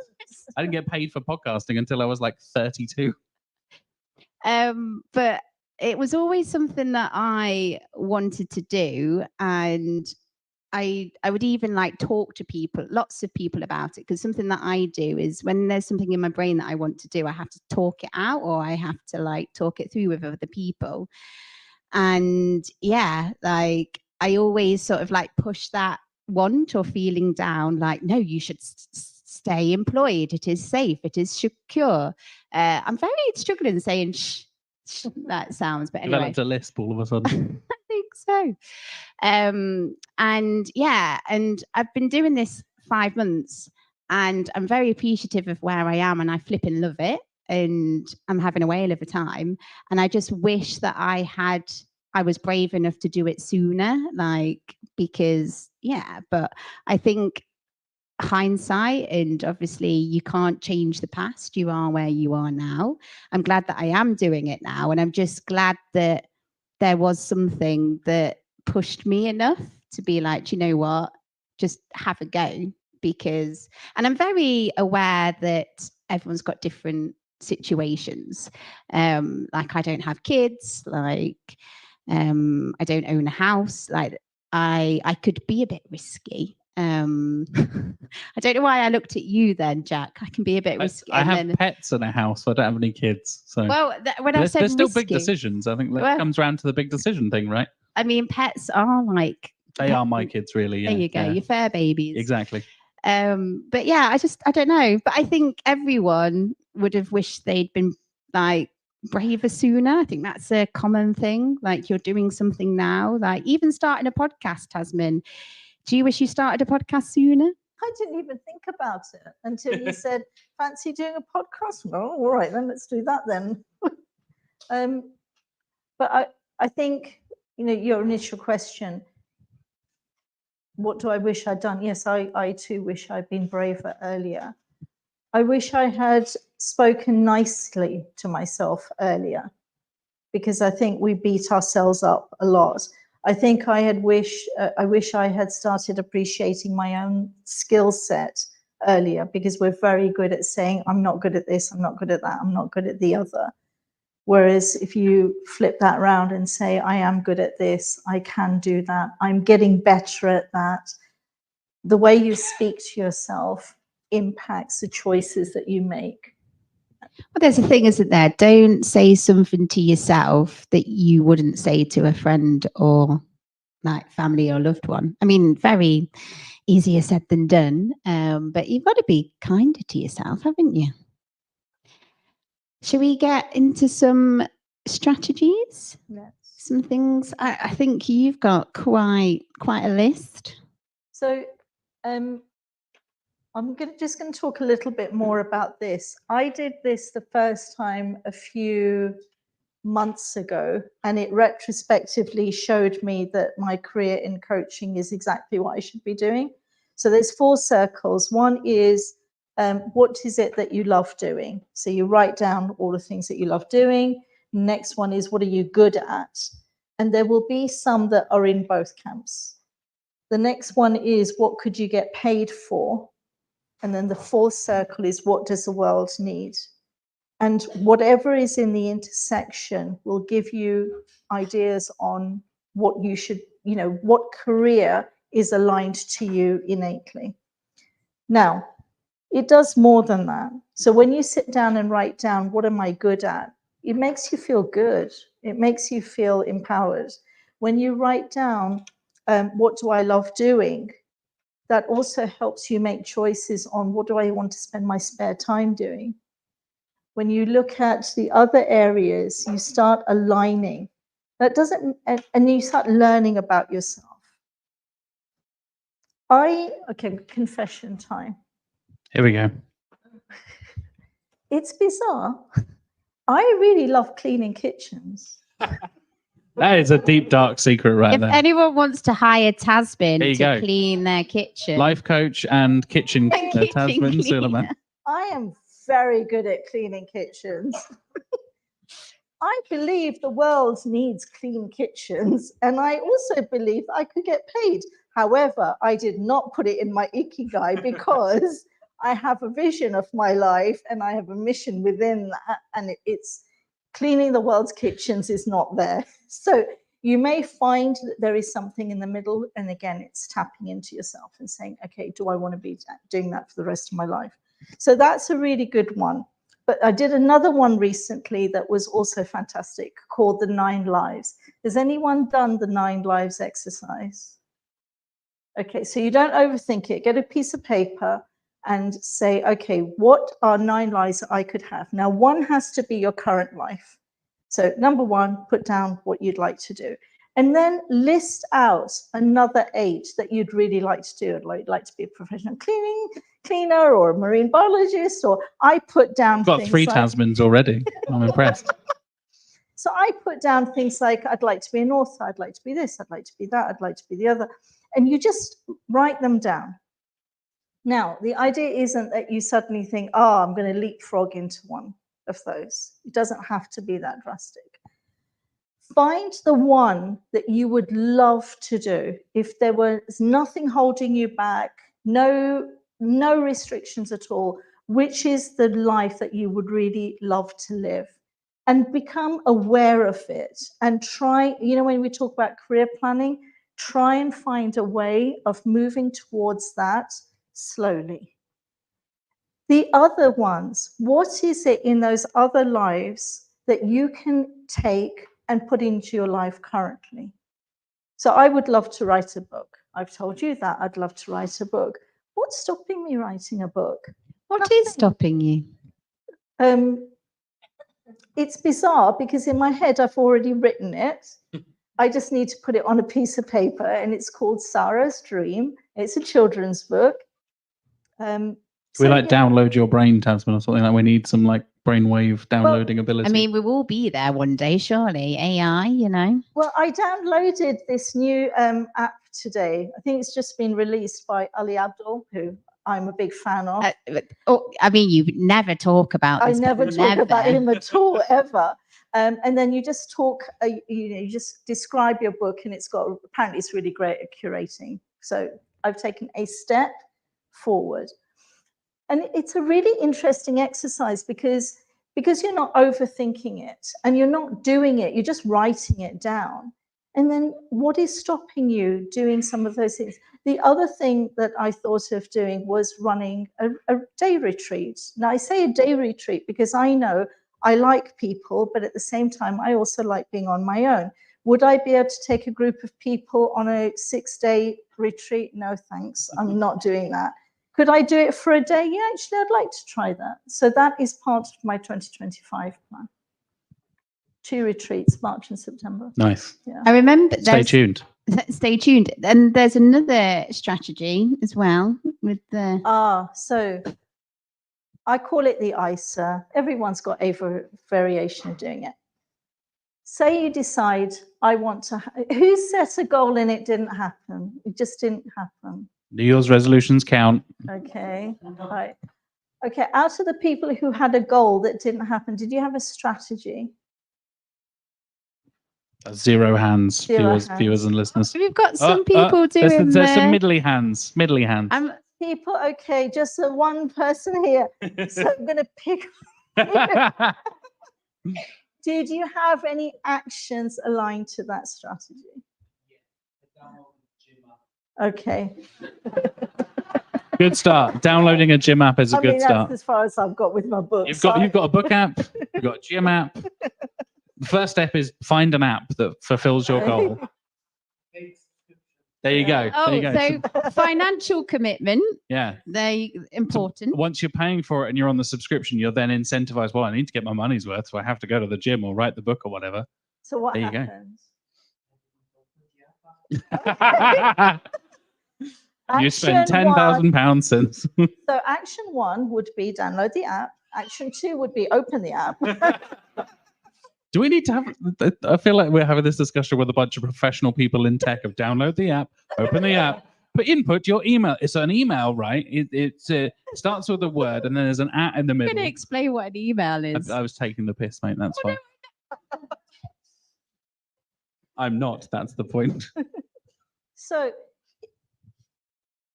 I didn't get paid for podcasting until I was like 32. But it was always something that I wanted to do, and I would even like talk to people, lots of people about it, because something that I do is when there's something in my brain that I want to do, I have to talk it out, or I have to like talk it through with other people. And yeah, like I always sort of like push that want or feeling down, like, no, you should stay employed. It is safe. It is secure. I'm very struggling saying that sounds, but anyway. Developed a lisp all of a sudden. I think so. And yeah, and I've been doing this 5 months, and I'm very appreciative of where I am, and I flipping love it, and I'm having a whale of a time. And I just wish that I was brave enough to do it sooner, like, because yeah, but I think hindsight, and obviously you can't change the past, you are where you are now. I'm glad that I am doing it now, and I'm just glad that there was something that pushed me enough to be like, you know what, just have a go. Because, and I'm very aware that everyone's got different situations. Like I don't have kids, like I don't own a house, like I could be a bit risky. I don't know why I looked at you then, Jack. I can be a bit risky. I have pets in a house. I don't have any kids. So well, when I said there's still risky, big decisions. I think that comes around to the big decision thing, right? I mean, pets are like, they are my kids, really. Yeah, there you go. Yeah. You're fair babies. Exactly. But yeah, I don't know. But I think everyone would have wished they'd been like braver sooner. I think that's a common thing. Like you're doing something now, like even starting a podcast, Tasman. Do you wish you started a podcast sooner? I didn't even think about it until you said, fancy doing a podcast? Oh, all right, then let's do that then. But I think, you know, your initial question, what do I wish I'd done? Yes, I too wish I'd been braver earlier. I wish I had spoken nicely to myself earlier, because I think we beat ourselves up a lot. I think I wish I had started appreciating my own skill set earlier, because we're very good at saying, I'm not good at this, I'm not good at that, I'm not good at the other. Whereas if you flip that around and say, I am good at this, I can do that, I'm getting better at that, the way you speak to yourself impacts the choices that you make. Well, there's a thing, isn't there? Don't say something to yourself that you wouldn't say to a friend or like family or loved one. I mean, very easier said than done, but you've got to be kinder to yourself, haven't you? Shall we get into some strategies? Yes. Some things. I think you've got quite a list. So I'm just going to talk a little bit more about this. I did this the first time a few months ago, and it retrospectively showed me that my career in coaching is exactly what I should be doing. So there's 4 circles. One is what is it that you love doing? So you write down all the things that you love doing. Next one is what are you good at? And there will be some that are in both camps. The next one is what could you get paid for? And then the 4th circle is what does the world need? And whatever is in the intersection will give you ideas on what you should, you know, what career is aligned to you innately. Now, it does more than that. So when you sit down and write down, what am I good at? It makes you feel good. It makes you feel empowered. When you write down, what do I love doing? That also helps you make choices on what do I want to spend my spare time doing. When you look at the other areas, you start aligning. That doesn't, and you start learning about yourself. Okay, confession time. Here we go. It's bizarre. I really love cleaning kitchens. That is a deep, dark secret right If there. anyone wants to hire Tasman to go. clean their kitchen, Life coach and kitchen kitchen Tasman cleaner. Suleiman. I am very good at cleaning kitchens. I believe the world needs clean kitchens, and I also believe I could get paid. However, I did not put it in my ikigai because I have a vision of my life and I have a mission within that, and it's cleaning the world's kitchens is not there. So you may find that there is something in the middle, and again, it's tapping into yourself and saying, okay, do I want to be doing that for the rest of my life? So that's a really good one. But I did another one recently that was also fantastic called the 9 Lives. Has anyone done the 9 Lives exercise? Okay, so you don't overthink it. Get a piece of paper and say, okay, what are 9 lives that I could have? Now, one has to be your current life. So number 1, put down what you'd like to do. And then list out another 8 that you'd really like to do. I'd like to be a professional cleaner or a marine biologist, or I put down Got 3 Tasmans already. I'm impressed. So I put down things like, I'd like to be an author, I'd like to be this, I'd like to be that, I'd like to be the other. And you just write them down. Now, the idea isn't that you suddenly think, oh, I'm going to leapfrog into one of those. It doesn't have to be that drastic. Find the one that you would love to do. If there was nothing holding you back, no restrictions at all, which is the life that you would really love to live? And become aware of it and try, when we talk about career planning, try and find a way of moving towards that slowly. The other ones, what is it in those other lives that you can take and put into your life currently? So I would love to write a book. I've told you that I'd love to write a book. What's stopping me writing a book? What is stopping you? It's bizarre because in my head, I've already written it. I just need to put it on a piece of paper, and it's called Sarah's Dream. It's a children's book. We download your brain, Tasman, or something like we need some like brainwave downloading ability. I mean, we will be there one day, surely. AI, Well, I downloaded this new app today. I think it's just been released by Ali Abdul, who I'm a big fan of. You never talk about this. I never talk about him at all, ever. And then you just talk, you just describe your book, and apparently it's really great at curating. So I've taken a step forward. And it's a really interesting exercise because you're not overthinking it and you're not doing it, you're just writing it down. And then what is stopping you doing some of those things? The other thing that I thought of doing was running a day retreat. Now, I say a day retreat because I know I like people, but at the same time, I also like being on my own. Would I be able to take a group of people on a 6-day retreat? No, thanks. I'm not doing that. Could I do it for a day? Yeah, actually, I'd like to try that. So that is part of my 2025 plan. 2 retreats, March and September. Nice. Yeah. I remember. Stay tuned. Stay tuned. And there's another strategy as well with the. So I call it the ISA. Everyone's got a variation of doing it. Say you decide, I want to. Who set a goal and it didn't happen? It just didn't happen. New Year's resolutions count. Okay. Right. Okay. Out of the people who had a goal that didn't happen, did you have a strategy? 0 hands, viewers and listeners. We've got some people doing. There's some middly hands. People, okay, just one person here. So I'm going to pick. Did you have any actions aligned to that strategy? Okay. Good start. Downloading a gym app is a good start. That's as far as I've got with my book. You've got a book app. You've got a gym app. The first step is find an app that fulfills your goal. There you go. So financial commitment. Yeah. They're important. So once you're paying for it and you're on the subscription, you're then incentivized. Well, I need to get my money's worth, so I have to go to the gym or write the book or whatever. So what happens? You spent £10,000 since. So action 1 would be download the app. Action 2 would be open the app. Do we need to have? I feel like we're having this discussion with a bunch of professional people in tech of download the app, open the app, input your email. It's an email, right? It starts with a word and then there's an at in the middle. I'm going to explain what an email is. I was taking the piss, mate. That's fine. I'm not. That's the point. So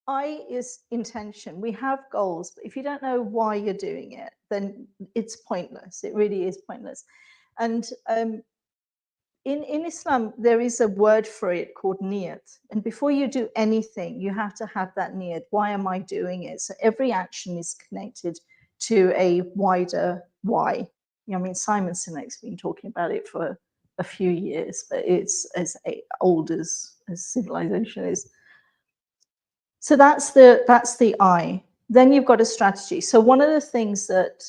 I is intention. We have goals, but if you don't know why you're doing it, then it's pointless. It really is pointless. And in Islam, there is a word for it called niyat. And before you do anything, you have to have that niyat. Why am I doing it? So every action is connected to a wider why. I mean, Simon Sinek's been talking about it for a few years, but it's as old as civilization is. So that's the I. Then you've got a strategy. So one of the things that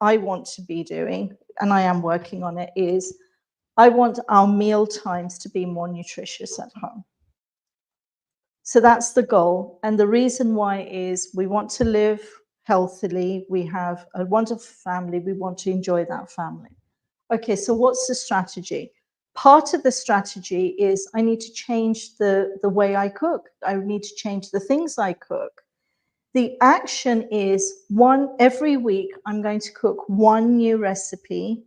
I want to be doing, and I am working on it, is I want our meal times to be more nutritious at home. So that's the goal. And the reason why is we want to live healthily. We have a wonderful family. We want to enjoy that family. Okay, so what's the strategy? Part of the strategy is I need to change the way I cook. I need to change the things I cook. The action is every week I'm going to cook one new recipe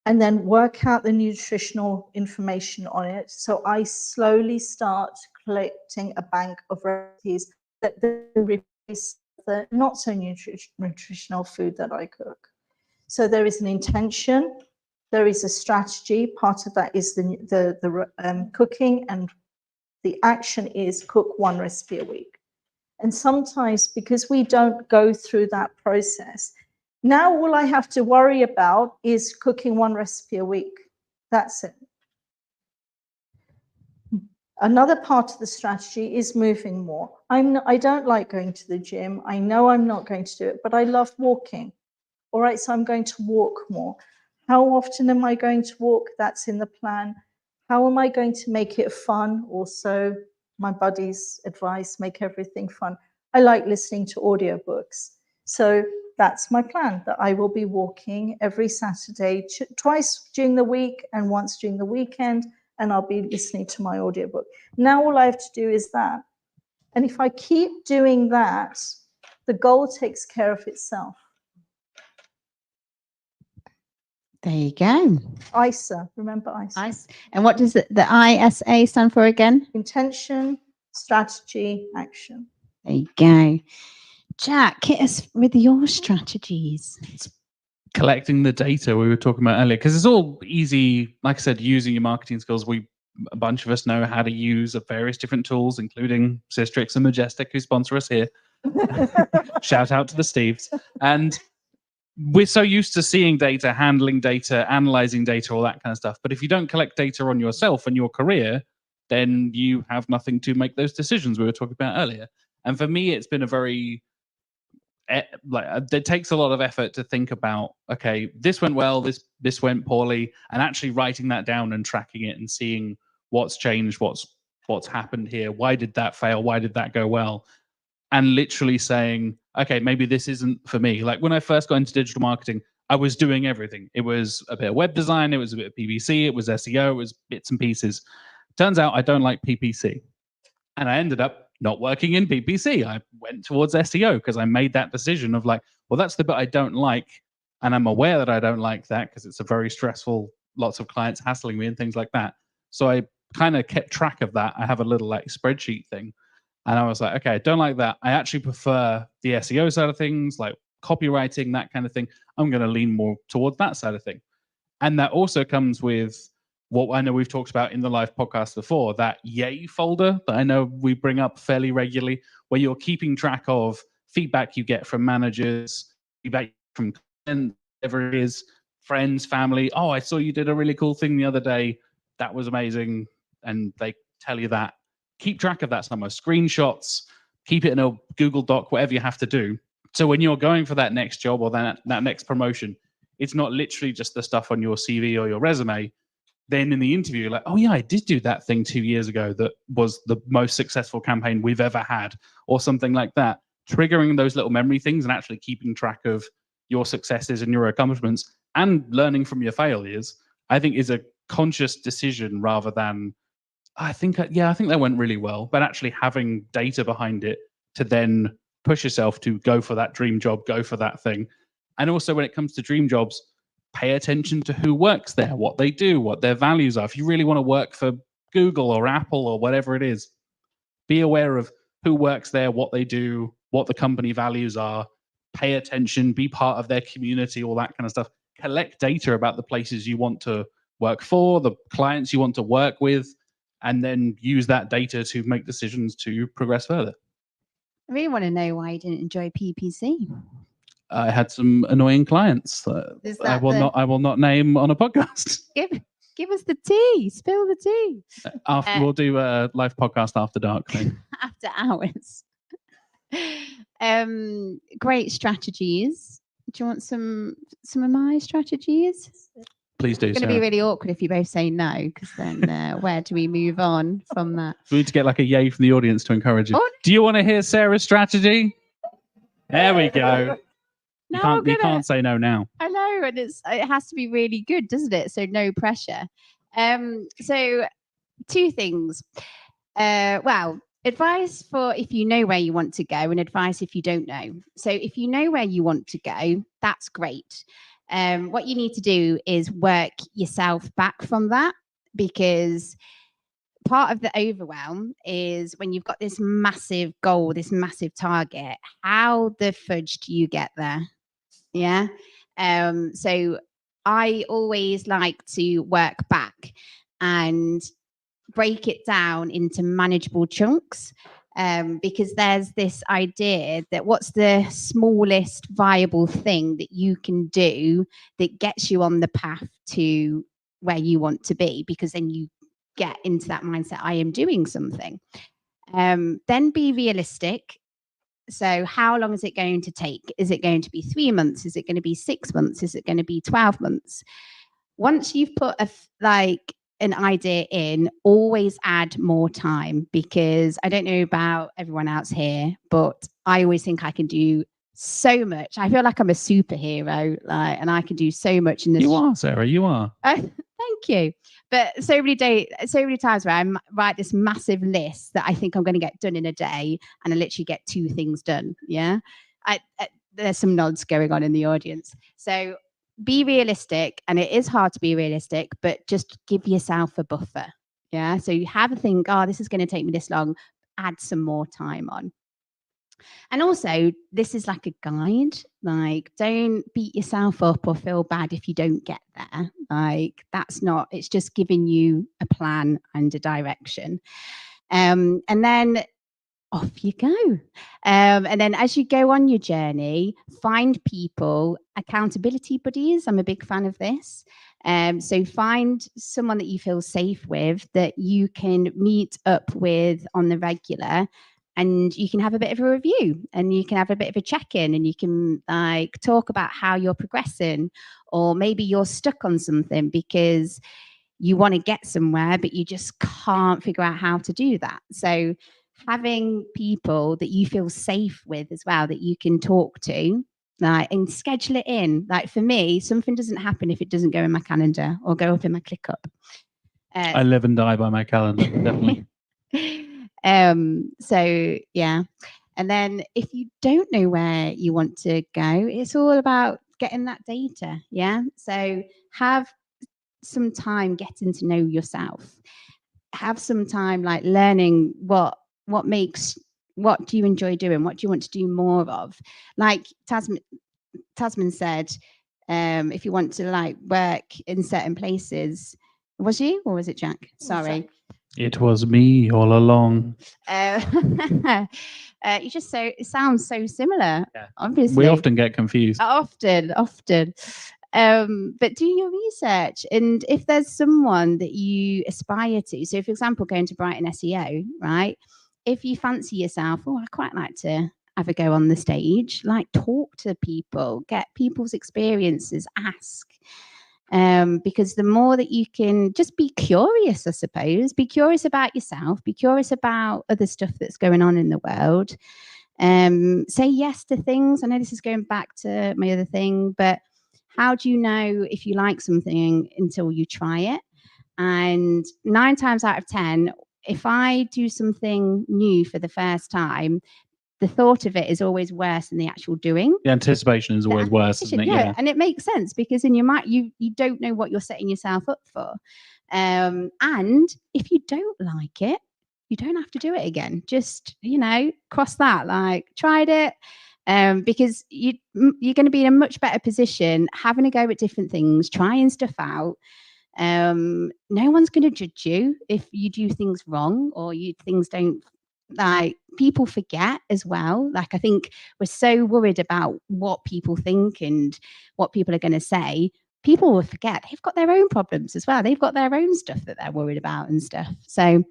and then work out the nutritional information on it. So I slowly start collecting a bank of recipes that replace the not so nutritional food that I cook. So there is an intention, there is a strategy. Part of that is the cooking, and the action is cook one recipe a week. And sometimes, because we don't go through that process, now all I have to worry about is cooking one recipe a week. That's it. Another part of the strategy is moving more. I don't like going to the gym. I know I'm not going to do it, but I love walking. All right, so I'm going to walk more. How often am I going to walk? That's in the plan. How am I going to make it fun? Also, my buddy's advice, make everything fun. I like listening to audiobooks. So that's my plan, that I will be walking every Saturday, twice during the week and once during the weekend, and I'll be listening to my audiobook. Now all I have to do is that. And if I keep doing that, the goal takes care of itself. There you go. ISA, remember ISA? ISA. And what does the ISA stand for again? Intention, strategy, action. There you go. Jack, hit us with your strategies. Collecting the data we were talking about earlier, because it's all easy. Like I said, using your marketing skills. A bunch of us know how to use various different tools, including Systrix and Majestic, who sponsor us here. Shout out to the Steves. And we're so used to seeing data, handling data, analyzing data, all that kind of stuff. But if you don't collect data on yourself and your career, then you have nothing to make those decisions we were talking about earlier. And for me, it's been a very it takes a lot of effort to think about, okay, this went well, this went poorly, and actually writing that down and tracking it and seeing what's changed, what's happened here, why did that fail, why did that go well, and literally saying, okay, maybe this isn't for me. Like when I first got into digital marketing, I was doing everything. It was a bit of web design, it was a bit of PPC, it was SEO, it was bits and pieces. Turns out I don't like PPC, and I ended up not working in PPC. I went towards SEO because I made that decision of like, well, that's the bit I don't like. And I'm aware that I don't like that because it's a very stressful, lots of clients hassling me and things like that. So I kind of kept track of that. I have a little like spreadsheet thing. And I was like, okay, I don't like that. I actually prefer the SEO side of things, like copywriting, that kind of thing. I'm going to lean more towards that side of thing. And that also comes with what I know we've talked about in the live podcast before, that Yay folder that I know we bring up fairly regularly, where you're keeping track of feedback you get from managers, feedback from clients, whatever it is, friends, family. Oh, I saw you did a really cool thing the other day. That was amazing. And they tell you that. Keep track of that somewhere. Screenshots, keep it in a Google Doc, whatever you have to do. So when you're going for that next job or that next promotion, it's not literally just the stuff on your CV or your resume. Then in the interview, like, oh yeah, I did do that thing 2 years ago that was the most successful campaign we've ever had, or something like that. Triggering those little memory things and actually keeping track of your successes and your accomplishments and learning from your failures, I think is a conscious decision rather than, I think that went really well, but actually having data behind it to then push yourself to go for that dream job, go for that thing. And also when it comes to dream jobs, pay attention to who works there, what they do, what their values are. If you really want to work for Google or Apple or whatever it is, be aware of who works there, what they do, what the company values are. Pay attention, be part of their community, all that kind of stuff. Collect data about the places you want to work for, the clients you want to work with, and then use that data to make decisions to progress further. I really want to know why you didn't enjoy PPC. I had some annoying clients that Is I that will not name on a podcast. Give us the tea. Spill the tea. We'll do a live podcast after dark thing. After hours. Great strategies. Do you want some of my strategies? Please do. It's going to be really awkward if you both say no, because then where do we move on from that? We need to get like a yay from the audience to encourage it. Oh, do you want to hear Sarah's strategy? There we go. You can't say no now. I know, and it has to be really good, doesn't it? So no pressure. So 2 things. Well, advice for if you know where you want to go, and advice if you don't know. So if you know where you want to go, that's great. What you need to do is work yourself back from that, because part of the overwhelm is when you've got this massive goal, this massive target, how the fudge do you get there? Yeah. So I always like to work back and break it down into manageable chunks, because there's this idea that what's the smallest viable thing that you can do that gets you on the path to where you want to be, because then you get into that mindset, I am doing something. Then be realistic. So how long is it going to take? Is it going to be 3 months? Is it going to be 6 months? Is it going to be 12 months? Once you've put an idea in, always add more time, because I don't know about everyone else here, but I always think I can do so much. I feel like I'm a superhero, and I can do so much in this. You are, Sarah. You are. Thank you. But so many times where I write this massive list that I think I'm going to get done in a day, and I literally get 2 things done. Yeah, there's some nods going on in the audience. So be realistic, and it is hard to be realistic, but just give yourself a buffer. Yeah, so you have a think, oh, this is going to take me this long. Add some more time on. And also, this is like a guide. Like, don't beat yourself up or feel bad if you don't get there. Like, that's not, it's just giving you a plan and a direction. And then off you go. And then as you go on your journey, find people, accountability buddies. I'm a big fan of this. So find someone that you feel safe with, that you can meet up with on the regular, and you can have a bit of a review, and you can have a bit of a check-in, and you can like talk about how you're progressing, or maybe you're stuck on something because you want to get somewhere, but you just can't figure out how to do that. So having people that you feel safe with as well, that you can talk to, and schedule it in. Like for me, something doesn't happen if it doesn't go in my calendar or go up in my ClickUp. I live and die by my calendar, definitely. So yeah. And then if you don't know where you want to go, it's all about getting that data. Yeah. So have some time getting to know yourself. Have some time like learning what do you enjoy doing? What do you want to do more of? Like Tasman said, if you want to like work in certain places, was you or was it Jack? Sorry. It was me all along. You just it sounds so similar. Yeah. Obviously, We often get confused. Often. But do your research, and if there's someone that you aspire to, so for example, going to Brighton SEO, right? If you fancy yourself, oh, I quite like to have a go on the stage, like talk to people, get people's experiences, ask. Because the more that you can just be curious, I suppose, be curious about yourself, be curious about other stuff that's going on in the world. Say yes to things. I know this is going back to my other thing, but how do you know if you like something until you try it? And 9 times out of 10, if I do something new for the first time, the thought of it is always worse than the actual doing. The anticipation is always worse, isn't it? Yeah, and it makes sense because in your mind you don't know what you're setting yourself up for. And if you don't like it, you don't have to do it again. Just, cross that, like tried it. Because you're going to be in a much better position having a go at different things, trying stuff out. No one's going to judge you if you do things wrong or things don't, like, people forget as well. Like, I think we're so worried about what people think and what people are going to say. People will forget they've got their own problems as well. They've got their own stuff that they're worried about and stuff. So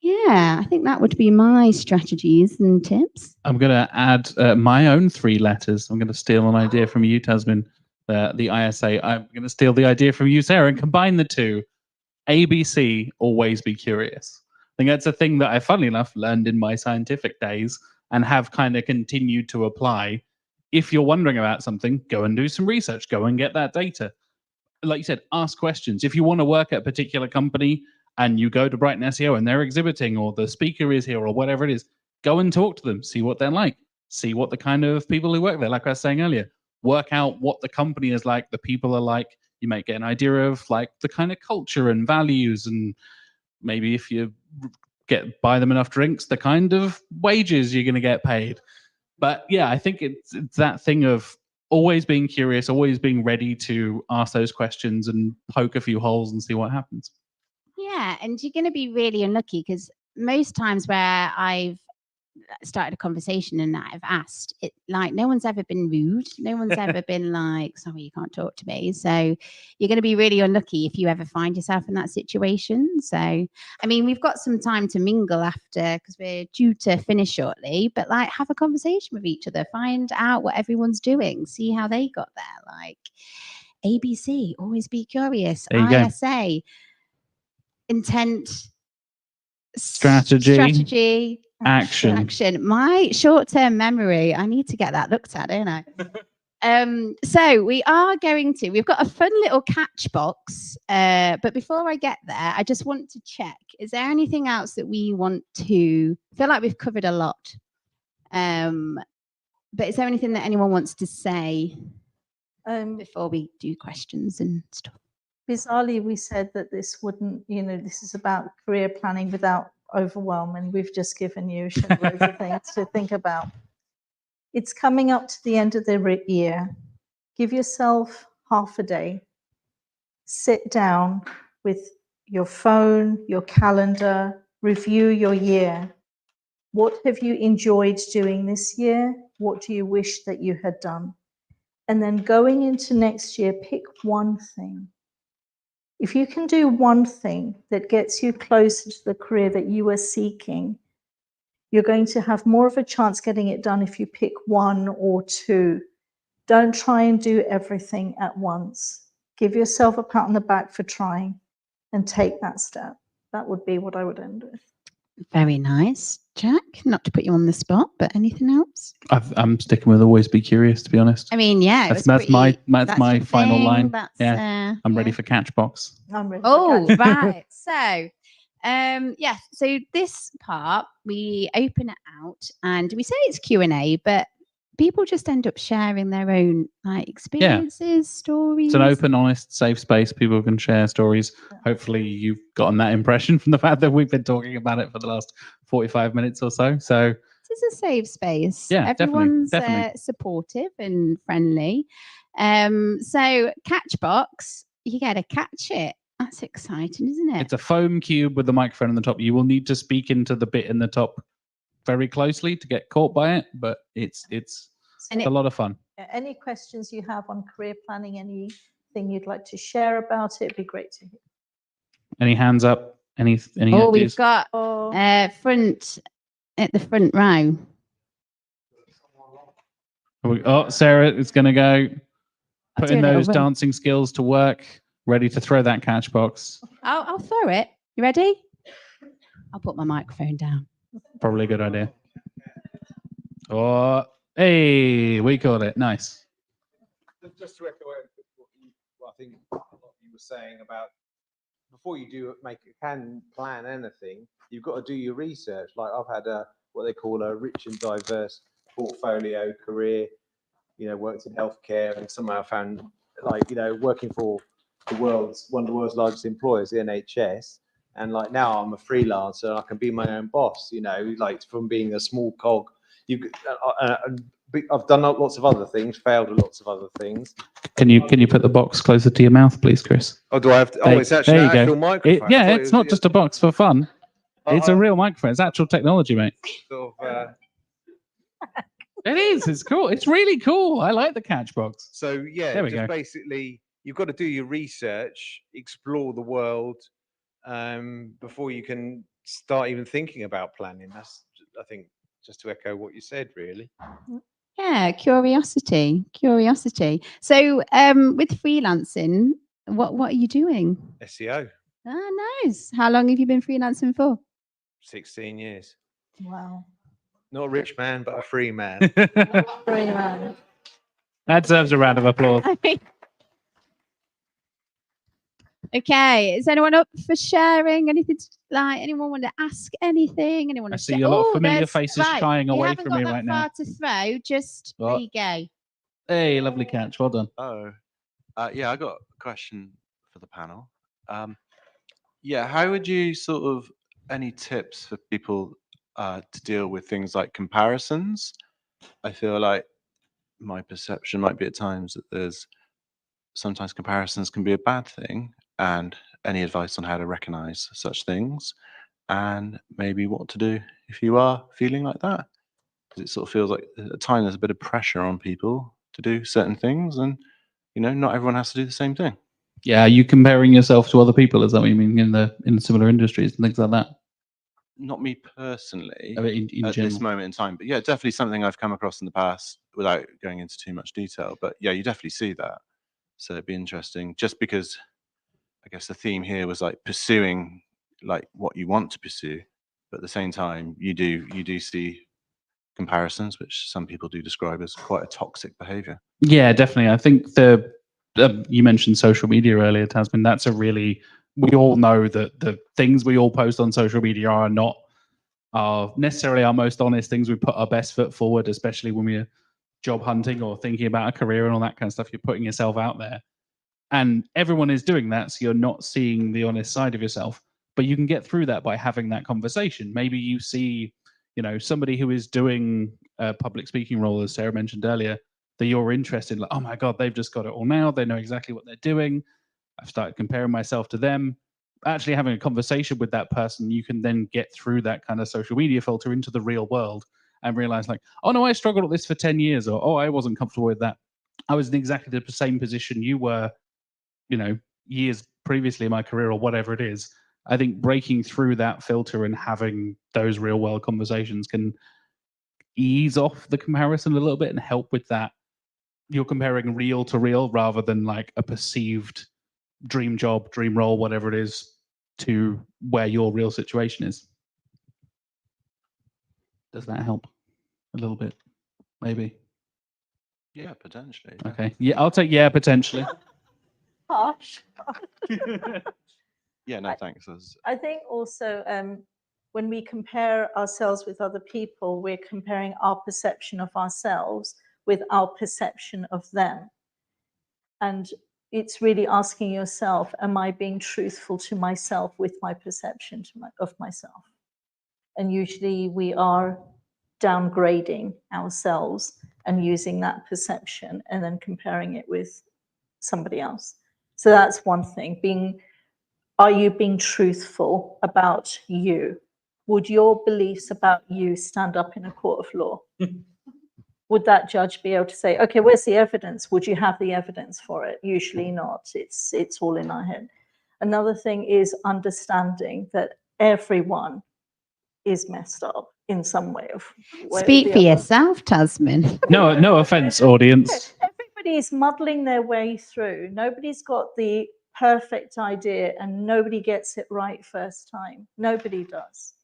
yeah, I think that would be my strategies and tips. I'm going to add my own 3 letters. I'm going to steal an idea from you, Tasmin, the ISA. I'm going to steal the idea from you, Sarah, and combine the two. ABC, always be curious. I think that's a thing that I, funnily enough, learned in my scientific days and have kind of continued to apply. If you're wondering about something, go and do some research. Go and get that data. Like you said, ask questions. If you want to work at a particular company and you go to Brighton SEO and they're exhibiting or the speaker is here or whatever it is, go and talk to them. See what they're like. See what the kind of people who work there, like I was saying earlier, work out what the company is like, the people are like. You might get an idea of like the kind of culture and values, and maybe if you buy them enough drinks, the kind of wages you're going to get paid. But yeah, I think it's that thing of always being curious, always being ready to ask those questions and poke a few holes and see what happens. Yeah, and you're going to be really unlucky because most times where I've started a conversation and I've asked it, like, no one's ever been rude, no one's ever been like, sorry, you can't talk to me. So you're going to be really unlucky if you ever find yourself in that situation. So I mean, we've got some time to mingle after because we're due to finish shortly, but like, have a conversation with each other, find out what everyone's doing, see how they got there. Like ABC, always be curious. ISA, intent, strategy, action. My short-term memory, I need to get that looked at, don't I? So we've got a fun little catch box, but before I get there, I just want to check, is there anything else that we want to, I feel like we've covered a lot, but is there anything that anyone wants to say before we do questions and stuff? Bizarrely, we said that this wouldn't, this is about career planning without overwhelm, and we've just given you loads of things to think about. It's coming up to the end of the year. Give yourself half a day. Sit down with your phone, your calendar, review your year. What have you enjoyed doing this year? What do you wish that you had done? And then going into next year, pick one thing. If you can do one thing that gets you closer to the career that you are seeking, you're going to have more of a chance getting it done if you pick one or two. Don't try and do everything at once. Give yourself a pat on the back for trying and take that step. That would be what I would end with. Very nice, Jack. Not to put you on the spot, but anything else? I'm sticking with always be curious, to be honest. I mean, yeah, that's my final line. I'm ready yeah. for Catchbox. I'm ready. Right. So, so this part we open it out and we say it's Q&A, but people just end up sharing their own experiences, stories. It's an open, honest, safe space. People can share stories. Hopefully you've gotten that impression from the fact that we've been talking about it for the last 45 minutes or so. So this is a safe space. Yeah, everyone's definitely. Supportive and friendly. So Catchbox, you got to catch it. That's exciting, isn't it? It's a foam cube with the microphone on the top. You will need to speak into the bit in the top very closely to get caught by it, but it's a lot of fun. Any questions you have on career planning, anything you'd like to share about it, it'd be great to hear. Any hands up? Any Oh, ideas? we've got front at the front row. Oh, Sarah is going to go putting those run. dancing skills to work, ready to throw that catch box. I'll throw it. You ready? I'll put my microphone down. Probably a good idea. Oh, hey, we caught it. Nice. Just to echo what I think what you were saying about before you can plan anything, you've got to do your research. Like I've had what they call a rich and diverse portfolio career. You know, worked in healthcare and somehow found, like, you know, working for one of the world's largest employers, the NHS. And like now I'm a freelancer, I can be my own boss, you know, like from being a small cog. I've done lots of other things, failed at lots of other things. Can you put the box closer to your mouth, please, Chris? Oh, do I have to? Oh, it's actually an actual microphone. Yeah, it's not just a box for fun. It's a real microphone. It's actual technology, mate. Sort of, It is. It's cool. It's really cool. I like the catch box. so yeah, There we just go. basically you've got to do your research, explore the world, before you can start even thinking about planning. That's, I think, just to echo what you said, really. Yeah, curiosity. So with freelancing, what are you doing? SEO, Ah, nice. How long have you been freelancing for? 16 years. Wow. Not a rich man, but a free man. Brilliant. That deserves a round of applause. Okay, is anyone up for sharing anything? Like, anyone want to ask anything? Anyone? I to see a lot of familiar there's- faces shying you away haven't from got me that right now. far to throw. Just What? there you go. Hey, lovely catch. Well done. Oh, yeah, I got a question for the panel. Yeah, how would you sort of, any tips for people to deal with things like comparisons? I feel like my perception might be at times that there's sometimes comparisons can be a bad thing, and any advice on how to recognize such things, and maybe what to do if you are feeling like that? Because it sort of feels like at times there's a bit of pressure on people to do certain things, and you know, not everyone has to do the same thing. Yeah, are you comparing yourself to other people? Is that what you mean in similar industries and things like that? Not me personally I mean, in at general. this moment in time, but yeah, definitely something I've come across in the past without going into too much detail. But yeah, you definitely see that. So it'd be interesting, just because I guess the theme here was like pursuing like what you want to pursue, but at the same time, you do see comparisons, which some people do describe as quite a toxic behavior. Yeah, definitely. I think you mentioned social media earlier, Tasman. That's a really, we all know that the things we all post on social media are not necessarily our most honest things. We put our best foot forward, especially when we're job hunting or thinking about a career and all that kind of stuff. You're putting yourself out there, and everyone is doing that. So you're not seeing the honest side of yourself, but you can get through that by having that conversation. Maybe you see, you know, somebody who is doing a public speaking role, as Sarah mentioned earlier, that you're interested in, like, oh my God, they've just got it all now. They know exactly what they're doing. I've started comparing myself to them. Actually having a conversation with that person, you can then get through that kind of social media filter into the real world and realize, like, oh no, I struggled with this for 10 years, or oh, I wasn't comfortable with that. I was in exactly the same position you were, you know, years previously in my career, or whatever it is. I think breaking through that filter and having those real world conversations can ease off the comparison a little bit and help with that. You're comparing real to real rather than like a perceived dream job, dream role, whatever it is, to where your real situation is. Does that help a little bit? Maybe. Yeah, potentially. Okay. Yeah, I'll take yeah, potentially. Harsh. Yeah, no, thanks. I think also when we compare ourselves with other people, we're comparing our perception of ourselves with our perception of them. And it's really asking yourself, am I being truthful to myself with my perception of myself? And usually we are downgrading ourselves and using that perception and then comparing it with somebody else. So that's one thing. Are you being truthful about you? Would your beliefs about you stand up in a court of law? Would that judge be able to say, okay, where's the evidence? Would you have the evidence for it? Usually not. It's all in our head. Another thing is understanding that everyone is messed up in some way. Speak for yourself, Tasman. No offense, audience. Everybody's muddling their way through. Nobody's got the perfect idea and nobody gets it right first time. Nobody does.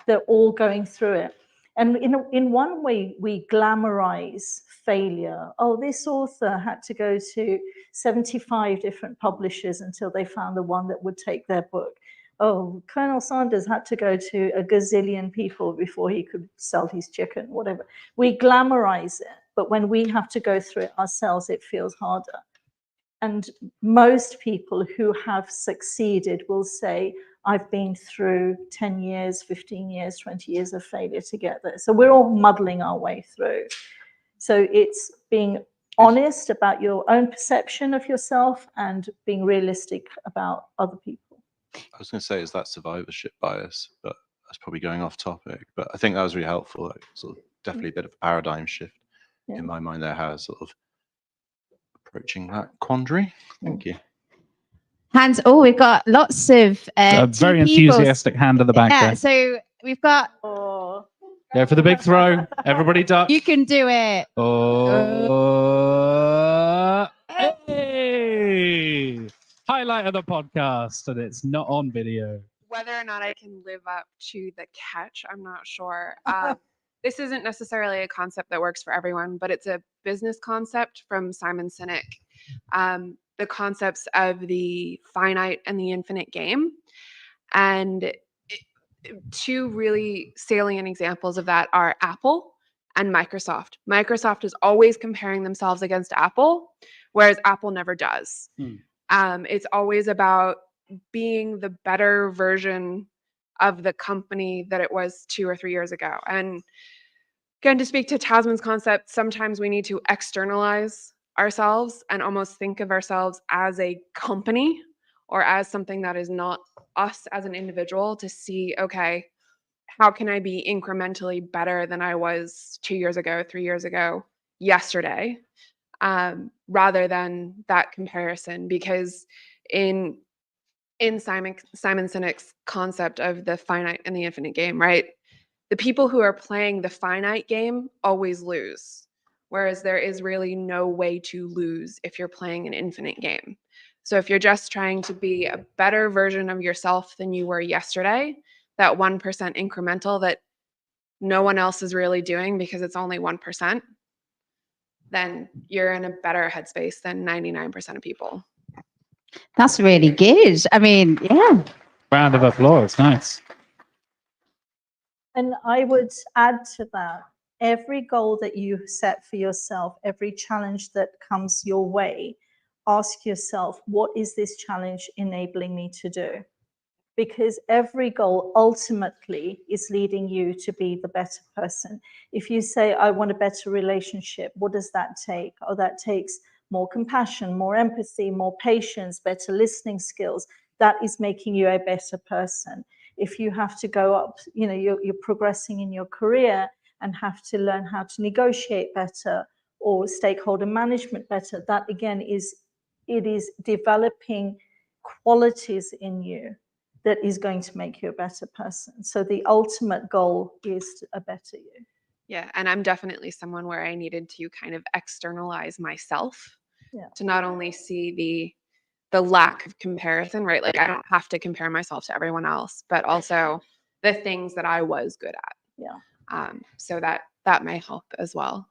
They're all going through it. And in one way, we glamorize failure. Oh, this author had to go to 75 different publishers until they found the one that would take their book. oh, Colonel Sanders had to go to a gazillion people before he could sell his chicken, whatever. We glamorize it, but when we have to go through it ourselves, it feels harder. And most people who have succeeded will say, I've been through 10 years, 15 years, 20 years of failure to get there. So we're all muddling our way through. So it's being honest about your own perception of yourself and being realistic about other people. I was going to say, is that survivorship bias? But that's probably going off topic. But I think that was really helpful. Like, sort of definitely a bit of a paradigm shift in my mind there. How sort of approaching that quandary. Thank you. Hands. Oh, we've got lots of A very enthusiastic hand at the back there. So we've got. Oh. Go for the big throw. Everybody duck. You can do it. Oh. Hey! Highlight of the podcast, and it's not on video. Whether or not I can live up to the catch, I'm not sure. This isn't necessarily a concept that works for everyone, but it's a business concept from Simon Sinek. The concepts of the finite and the infinite game. And two really salient examples of that are Apple and Microsoft. Microsoft is always comparing themselves against Apple, whereas Apple never does. It's always about being the better version of the company that it was 2 or 3 years ago. And again, to speak to Tasman's concept, sometimes we need to externalize ourselves and almost think of ourselves as a company or as something that is not us as an individual, to see, okay, how can I be incrementally better than I was 2 years ago, 3 years ago, yesterday, rather than that comparison. Because in Simon Sinek's concept of the finite and the infinite game, right? The people who are playing the finite game always lose, whereas there is really no way to lose if you're playing an infinite game. So if you're just trying to be a better version of yourself than you were yesterday, that 1% incremental that no one else is really doing because it's only 1%, then you're in a better headspace than 99% of people. That's really good. I mean, yeah. Round of applause. Nice. And I would add to that, every goal that you set for yourself, every challenge that comes your way, ask yourself, what is this challenge enabling me to do? Because every goal ultimately is leading you to be the better person. If you say, I want a better relationship, what does that take? Oh, that takes more compassion, more empathy, more patience, better listening skills. That is making you a better person. If you have to go up, you know, you're progressing in your career and have to learn how to negotiate better or stakeholder management better, that again is developing qualities in you that is going to make you a better person. So the ultimate goal is a better you. Yeah, and I'm definitely someone where I needed to kind of externalize myself to not only see the lack of comparison, right? Like I don't have to compare myself to everyone else, but also the things that I was good at. Yeah. So that may help as well.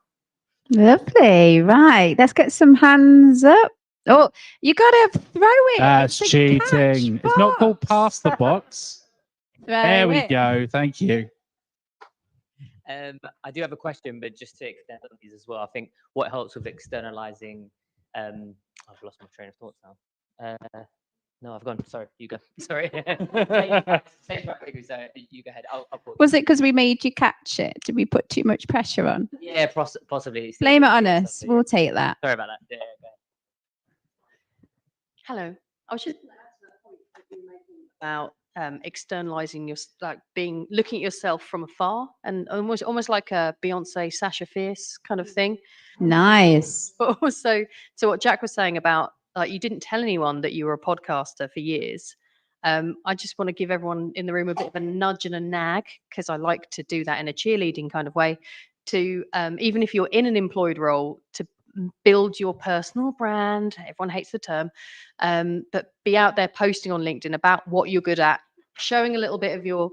Lovely. Right. Let's get some hands up. Oh, you got to throw it. That's It's a catch cheating. It's not called pass the box. box. Throw There we it. go. Thank you. I do have a question, but just to extend on these as well, I think what helps with externalizing, I've lost my train of thoughts now. No, I've gone. Sorry, you go. Sorry. So you go ahead. I'll pause. Was it because we made you catch it? Did we put too much pressure on? Yeah, possibly. Blame it on us. We'll take that. Sorry about that. Yeah, go ahead. Hello. I was just about externalizing your, like looking at yourself from afar, and almost like a Beyonce Sasha Fierce kind of thing. Nice. But also to what Jack was saying about, like, you didn't tell anyone that you were a podcaster for years. I just want to give everyone in the room a bit of a nudge and a nag, because I like to do that in a cheerleading kind of way, to even if you're in an employed role, to build your personal brand. Everyone hates the term, but be out there posting on LinkedIn about what you're good at, showing a little bit of your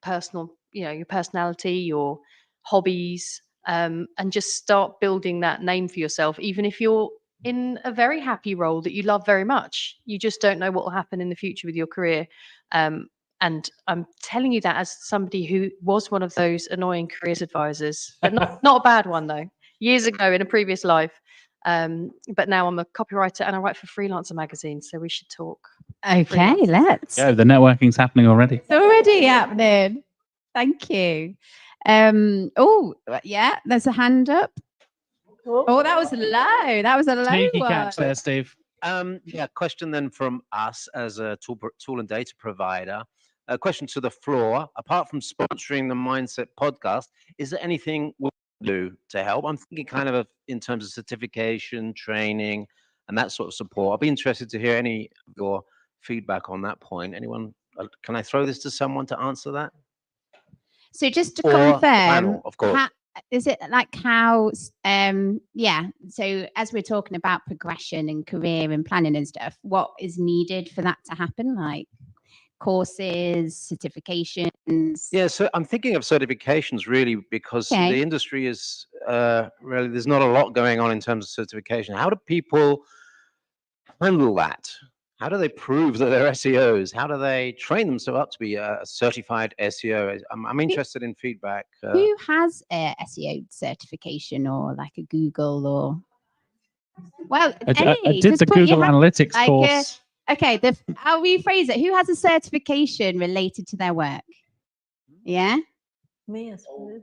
personal, your personality, your hobbies, and just start building that name for yourself, even if you're in a very happy role that you love very much. You just don't know what will happen in the future with your career. And I'm telling you that as somebody who was one of those annoying careers advisors, but not a bad one though, years ago in a previous life. But now I'm a copywriter and I write for Freelancer magazine, so we should talk. Okay, Freelancers. let's. Yeah, the networking's happening already. It's already happening. Thank you. Oh, yeah, there's a hand up. Oh, that was low. That was a low Sneaky one. catch there, Steve. Yeah, question then from us as a tool and data provider. A question to the floor. Apart from sponsoring the Mindset podcast, is there anything we can do to help? I'm thinking kind of in terms of certification, training, and that sort of support. I'd be interested to hear any of your feedback on that point. Anyone? Can I throw this to someone to answer that? So just to Or the confirm, panel, of course. is it like how, yeah, so as we're talking about progression and career and planning and stuff, what is needed for that to happen? Like courses, certifications? Yeah, so I'm thinking of certifications really because Okay. the industry is really, there's not a lot going on in terms of certification. How do people handle that? How do they prove that they're SEOs? How do they train themselves up to be a certified SEO? I'm interested in feedback. Who has a SEO certification or like a Google or? Well, I any, did just the put your Google hand- Analytics like, course. Okay, I'll rephrase it. Who has a certification related to their work? Yeah. Me, I suppose.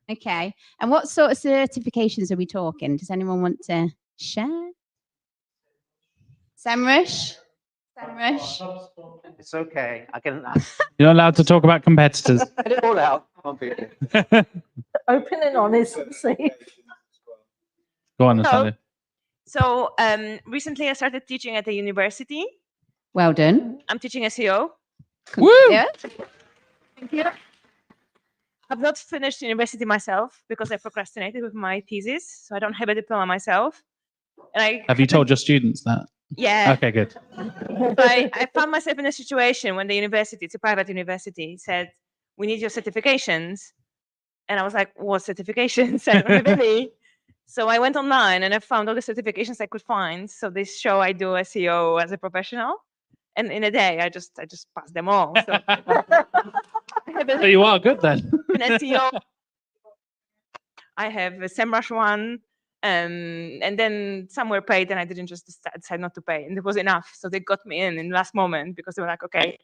Okay. And what sort of certifications are we talking? Does anyone want to share? Samrush? Samrush? It's okay. I can You're not allowed to talk about competitors. put it all out. Come on, people. Open and honest, see. Go on, Hello. Natalia. So recently I started teaching at a university. Well done. I'm teaching SEO. Woo! Yeah. Thank you. I've not finished university myself because I procrastinated with my thesis, so I don't have a diploma myself. And I Have you told your students that? Yeah. Okay, good. So I found myself in a situation when the university, it's a private university, said, "We need your certifications," and I was like, "What certifications? I don't have any." So I went online and I found all the certifications I could find. So this show I do SEO as a professional, and in a day I just passed them all. So, I have So you are good then. an SEO. I have a SEMrush one, and then some were paid, and I didn't just decide not to pay, and it was enough. So they got me in the last moment because they were like, "Okay,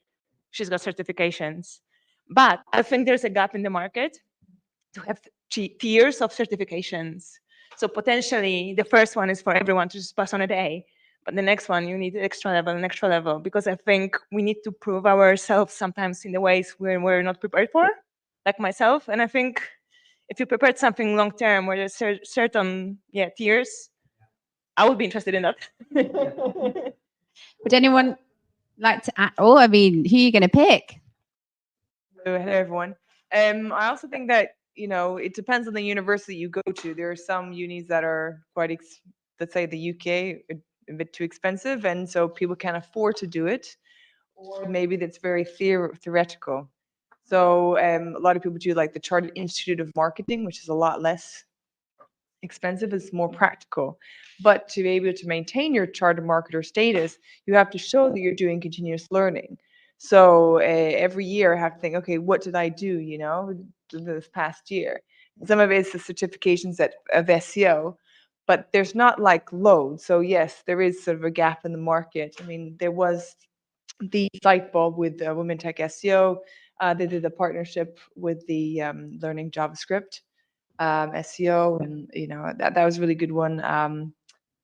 she's got certifications." But I think there's a gap in the market to have tiers of certifications. So potentially the first one is for everyone to just pass on a day, but the next one you need an extra level, because I think we need to prove ourselves sometimes in the ways where we're not prepared for, like myself. And I think if you prepared something long term where there's certain tiers, I would be interested in that. Would anyone like to add? Oh, I mean, who are you going to pick? Hello, everyone. I also think that, it depends on the university you go to. There are some unis that are quite, let's say the UK, a bit too expensive, and so people can't afford to do it. Or maybe that's very theoretical. So a lot of people do like the Chartered Institute of Marketing, which is a lot less expensive, it's more practical. But to be able to maintain your chartered marketer status, you have to show that you're doing continuous learning. So every year I have to think, okay, what did I do, this past year? Some of it is the certifications of SEO, but there's not like loads. So yes, there is sort of a gap in the market. I mean, there was the Lightbulb with Women Tech SEO. They did a partnership with the Learning JavaScript SEO, and that was a really good one.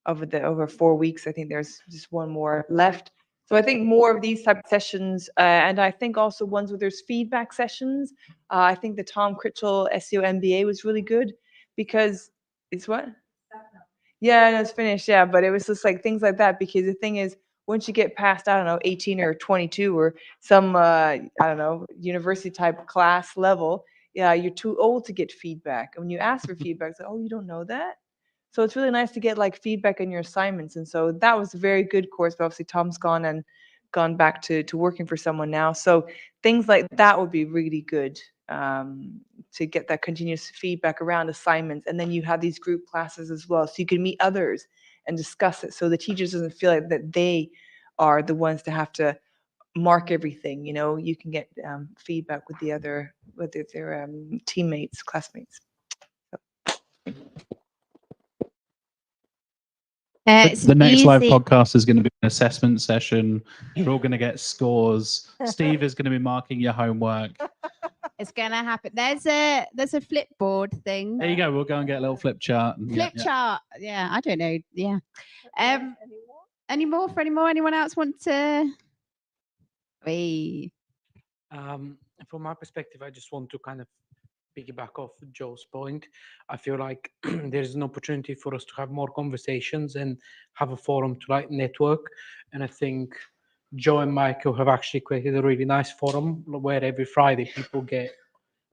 Over 4 weeks, I think there's just one more left. So I think more of these type of sessions, and I think also ones where there's feedback sessions. I think the Tom Critchell SEO MBA was really good because it's what? Yeah, no, it's finished. Yeah, but it was just like things like that, because the thing is, once you get past, I don't know, 18 or 22 or some, I don't know, university type class level, yeah, you're too old to get feedback. And when you ask for feedback, it's like, oh, you don't know that? So it's really nice to get like feedback on your assignments. And so that was a very good course, but obviously Tom's gone back to working for someone now. So things like that would be really good to get that continuous feedback around assignments. And then you have these group classes as well, so you can meet others and discuss it, so the teachers doesn't feel like that they are the ones to have to mark everything. You know, you can get feedback with their teammates, classmates. It's The next live easy. podcast is going to be an assessment session. We're all going to get scores. Steve is going to be marking your homework. It's gonna happen. There's a flipboard thing. There you go. We'll go and get a little flip chart. and- Flip chart. Yeah, I don't know. Yeah. Any more for any more? Anyone else want to? From my perspective, I just want to kind of piggyback off Joe's point. I feel like there's an opportunity for us to have more conversations and have a forum to like network. And I think Joe and Michael have actually created a really nice forum where every Friday people get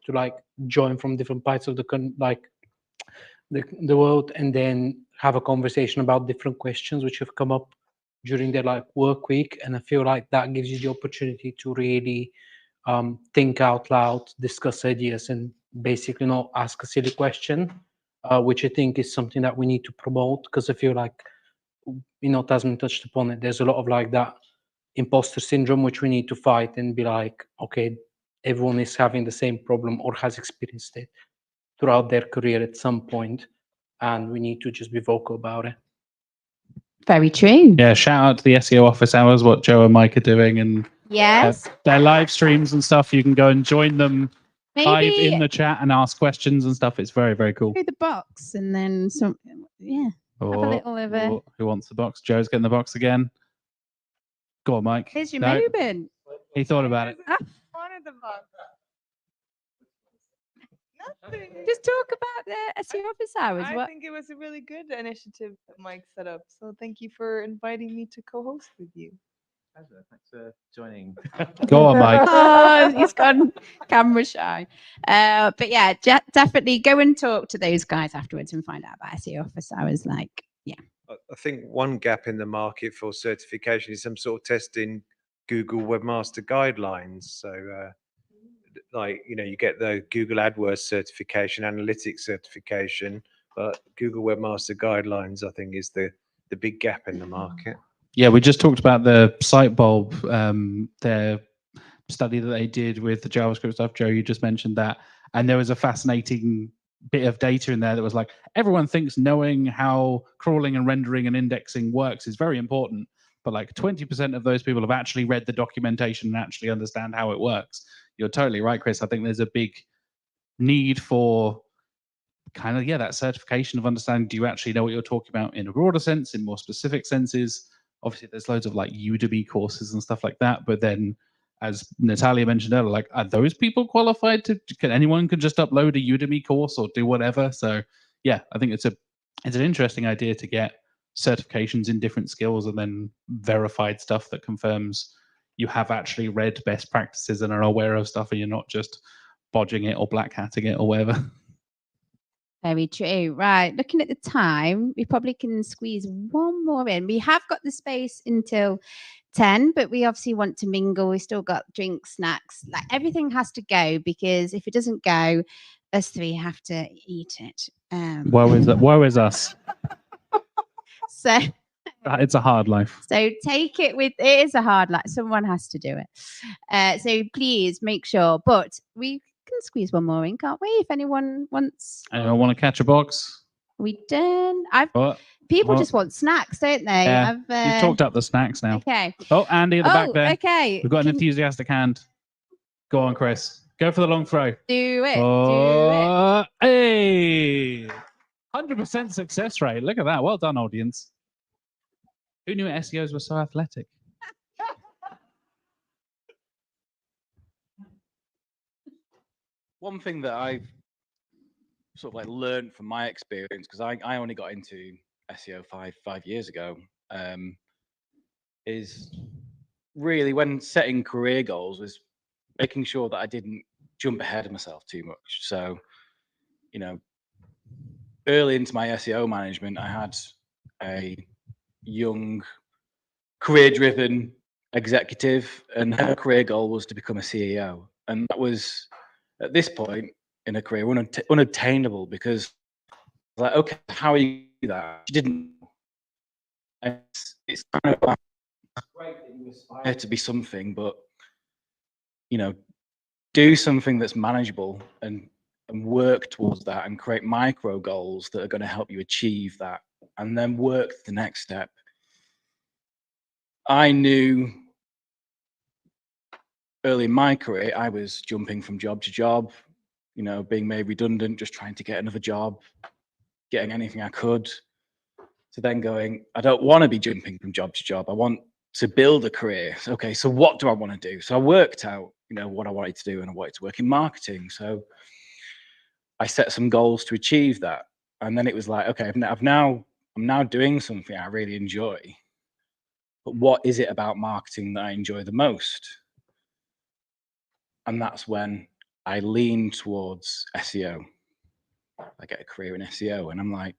to like join from different parts of the world, and then have a conversation about different questions which have come up during their like work week. And I feel like that gives you the opportunity to really think out loud, discuss ideas, and basically not ask a silly question, which I think is something that we need to promote, because I feel like, Tasman touched upon it, there's a lot of like that imposter syndrome which we need to fight and be like, okay, everyone is having the same problem or has experienced it throughout their career at some point, and we need to just be vocal about it. Very true. Yeah, shout out to the SEO office hours, what Joe and Mike are doing, and Yes. their live streams and stuff. You can go and join them live Maybe in the chat and ask questions and stuff. It's very, very cool. through the box and then some. Yeah. Have a little of a. Who wants the box? Joe's getting the box again. Go on, Mike. Here's your No, moment. he thought about it. Wanted the box. Nothing. Just talk about the SEO office hours. I What? think it was a really good initiative that Mike set up. So thank you for inviting me to co-host with you. Pleasure. Thanks for joining. Go on, Mike. Oh, he's gone camera shy. But yeah, definitely go and talk to those guys afterwards and find out about SEO office hours. Like, yeah. I think one gap in the market for certification is some sort of testing Google Webmaster Guidelines. So, you get the Google AdWords certification, analytics certification, but Google Webmaster Guidelines, I think, is the big gap in the market. Yeah, we just talked about the Sitebulb, their study that they did with the JavaScript stuff. Joe, you just mentioned that. And there was a fascinating bit of data in there that was like, everyone thinks knowing how crawling and rendering and indexing works is very important. But like 20% of those people have actually read the documentation and actually understand how it works. You're totally right, Chris. I think there's a big need for kind of, that certification of understanding, do you actually know what you're talking about in a broader sense, in more specific senses? Obviously, there's loads of like Udemy courses and stuff like that. But then, as Natalia mentioned earlier, like, are those people qualified can anyone just upload a Udemy course or do whatever? So yeah, I think it's an interesting idea to get certifications in different skills and then verified stuff that confirms you have actually read best practices and are aware of stuff and you're not just bodging it or black hatting it or whatever. Very true. Right. Looking at the time, we probably can squeeze one more in. We have got the space until 10, but we obviously want to mingle. We still got drinks, snacks, like everything has to go, because if it doesn't go, us three have to eat it. Woe is us. So it's a hard life. So take it with, it is a hard life. Someone has to do it. So please make sure, but we can squeeze one more in, can't we? If anyone wants. Anyone want to catch a box? We done. People just want snacks, don't they? Yeah. You've talked up the snacks now. Okay. Oh, Andy at the back there. Okay. We've got an enthusiastic hand. Go on, Chris. Go for the long throw. Do it. Oh, hey! 100% success rate. Look at that. Well done, audience. Who knew SEOs were so athletic? One thing that I've sort of like learned from my experience, because I only got into SEO five years ago, is really when setting career goals was making sure that I didn't jump ahead of myself too much. So, early into my SEO management, I had a young, career-driven executive, and her career goal was to become a CEO. And that was, at this point in her career, unattainable, because like, okay, how are you do that? She didn't. It's kind of great that you aspire to be something, but you know, do something that's manageable and work towards that and create micro goals that are going to help you achieve that, and then work the next step. I knew early in my career, I was jumping from job to job, you know, being made redundant, just trying to get another job, getting anything I could, to then going, I don't want to be jumping from job to job. I want to build a career. Okay, so what do I want to do? So I worked out, you know, what I wanted to do, and I wanted to work in marketing. So I set some goals to achieve that. And then it was like, okay, I'm now doing something I really enjoy. But what is it about marketing that I enjoy the most? And that's when I lean towards SEO. I get a career in SEO, and I'm like,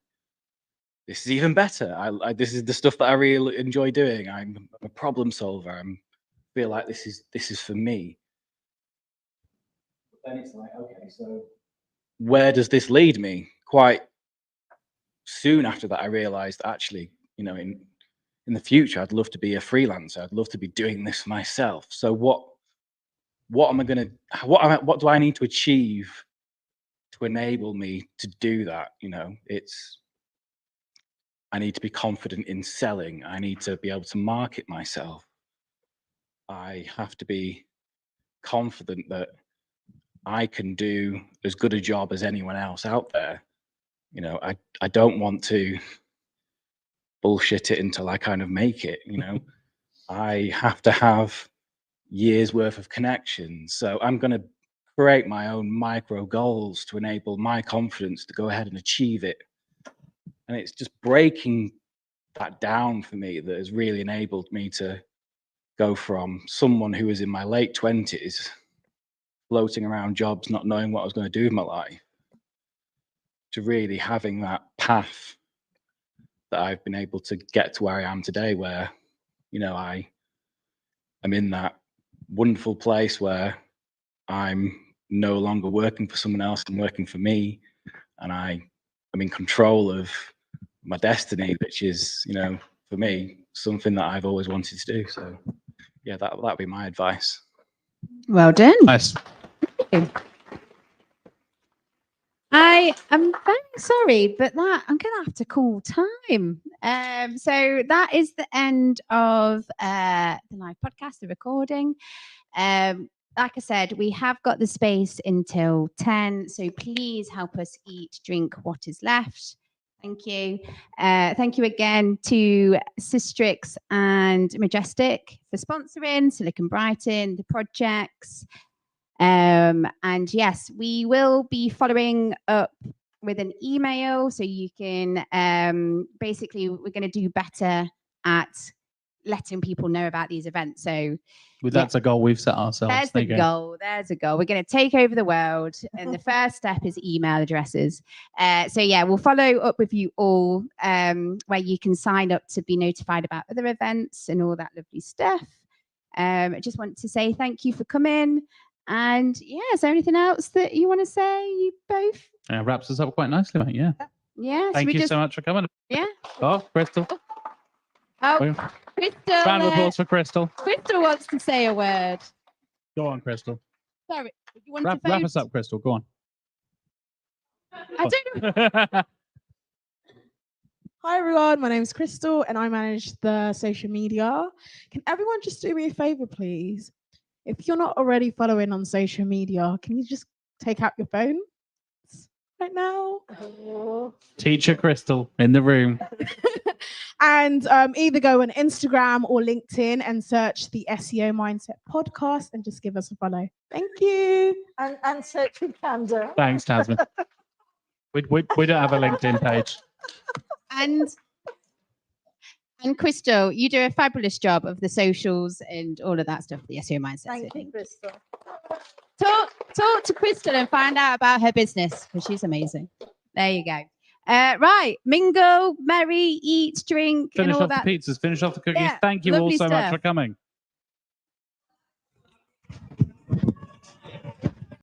this is even better. This is the stuff that I really enjoy doing. I'm a problem solver. I feel like this is for me. But then it's like, okay, so where does this lead me? Quite soon after that, I realized actually, you know, in the future, I'd love to be a freelancer. I'd love to be doing this myself. So what am I going to, what do I need to achieve to enable me to do that? You know, I need to be confident in selling. I need to be able to market myself. I have to be confident that I can do as good a job as anyone else out there. You know, I don't want to bullshit it until I kind of make it, you know. I have to have years worth of connections. So I'm going to create my own micro goals to enable my confidence to go ahead and achieve it. And it's just breaking that down for me that has really enabled me to go from someone who was in my late 20s, floating around jobs, not knowing what I was going to do with my life, to really having that path that I've been able to get to where I am today, where, you know, I'm in that wonderful place where I'm no longer working for someone else, I'm working for me, and I'm in control of my destiny, which is, you know, for me, something that I've always wanted to do. So yeah, that'd be my advice. Well done. Nice. I am very sorry, but that I'm going to have to call time. So that is the end of the live podcast, the recording. Like I said, we have got the space until 10, so please help us eat, drink what is left. Thank you. Thank you again to Systrix and Majestic for sponsoring, Silicon Brighton, the projects. And yes, we will be following up with an email, so you can basically, we're going to do better at letting people know about these events. So that's a goal we've set ourselves. There's the goal. There's a goal. We're going to take over the world, and the first step is email addresses. So yeah, we'll follow up with you all, where you can sign up to be notified about other events and all that lovely stuff. I just want to say thank you for coming. And yeah, is there anything else that you want to say, you both? Wraps us up quite nicely, mate. Yeah. Yeah. Thank you so much for coming. Yeah. Oh, Crystal. Oh, Crystal. Round of applause for Crystal. Crystal wants to say a word. Go on, Crystal. Sorry. You want Wrap us up, Crystal. Go on. I don't know. Hi everyone, my name is Crystal and I manage the social media. Can everyone just do me a favor, please? If you're not already following on social media, can you just take out your phone right now? Teacher Crystal in the room. And either go on Instagram or LinkedIn and search the SEO Mindset podcast and just give us a follow. Thank you. And search with Candor. Thanks, Tasman. We don't have a LinkedIn page. And Crystal, you do a fabulous job of the socials and all of that stuff, the SEO Mindset. Thank you, Crystal. Talk to Crystal and find out about her business, because she's amazing. There you go. Right, mingle, merry, eat, drink, Finish and all off that. the pizzas, finish off the cookies. Yeah, Thank you all lovely so much stuff. for coming.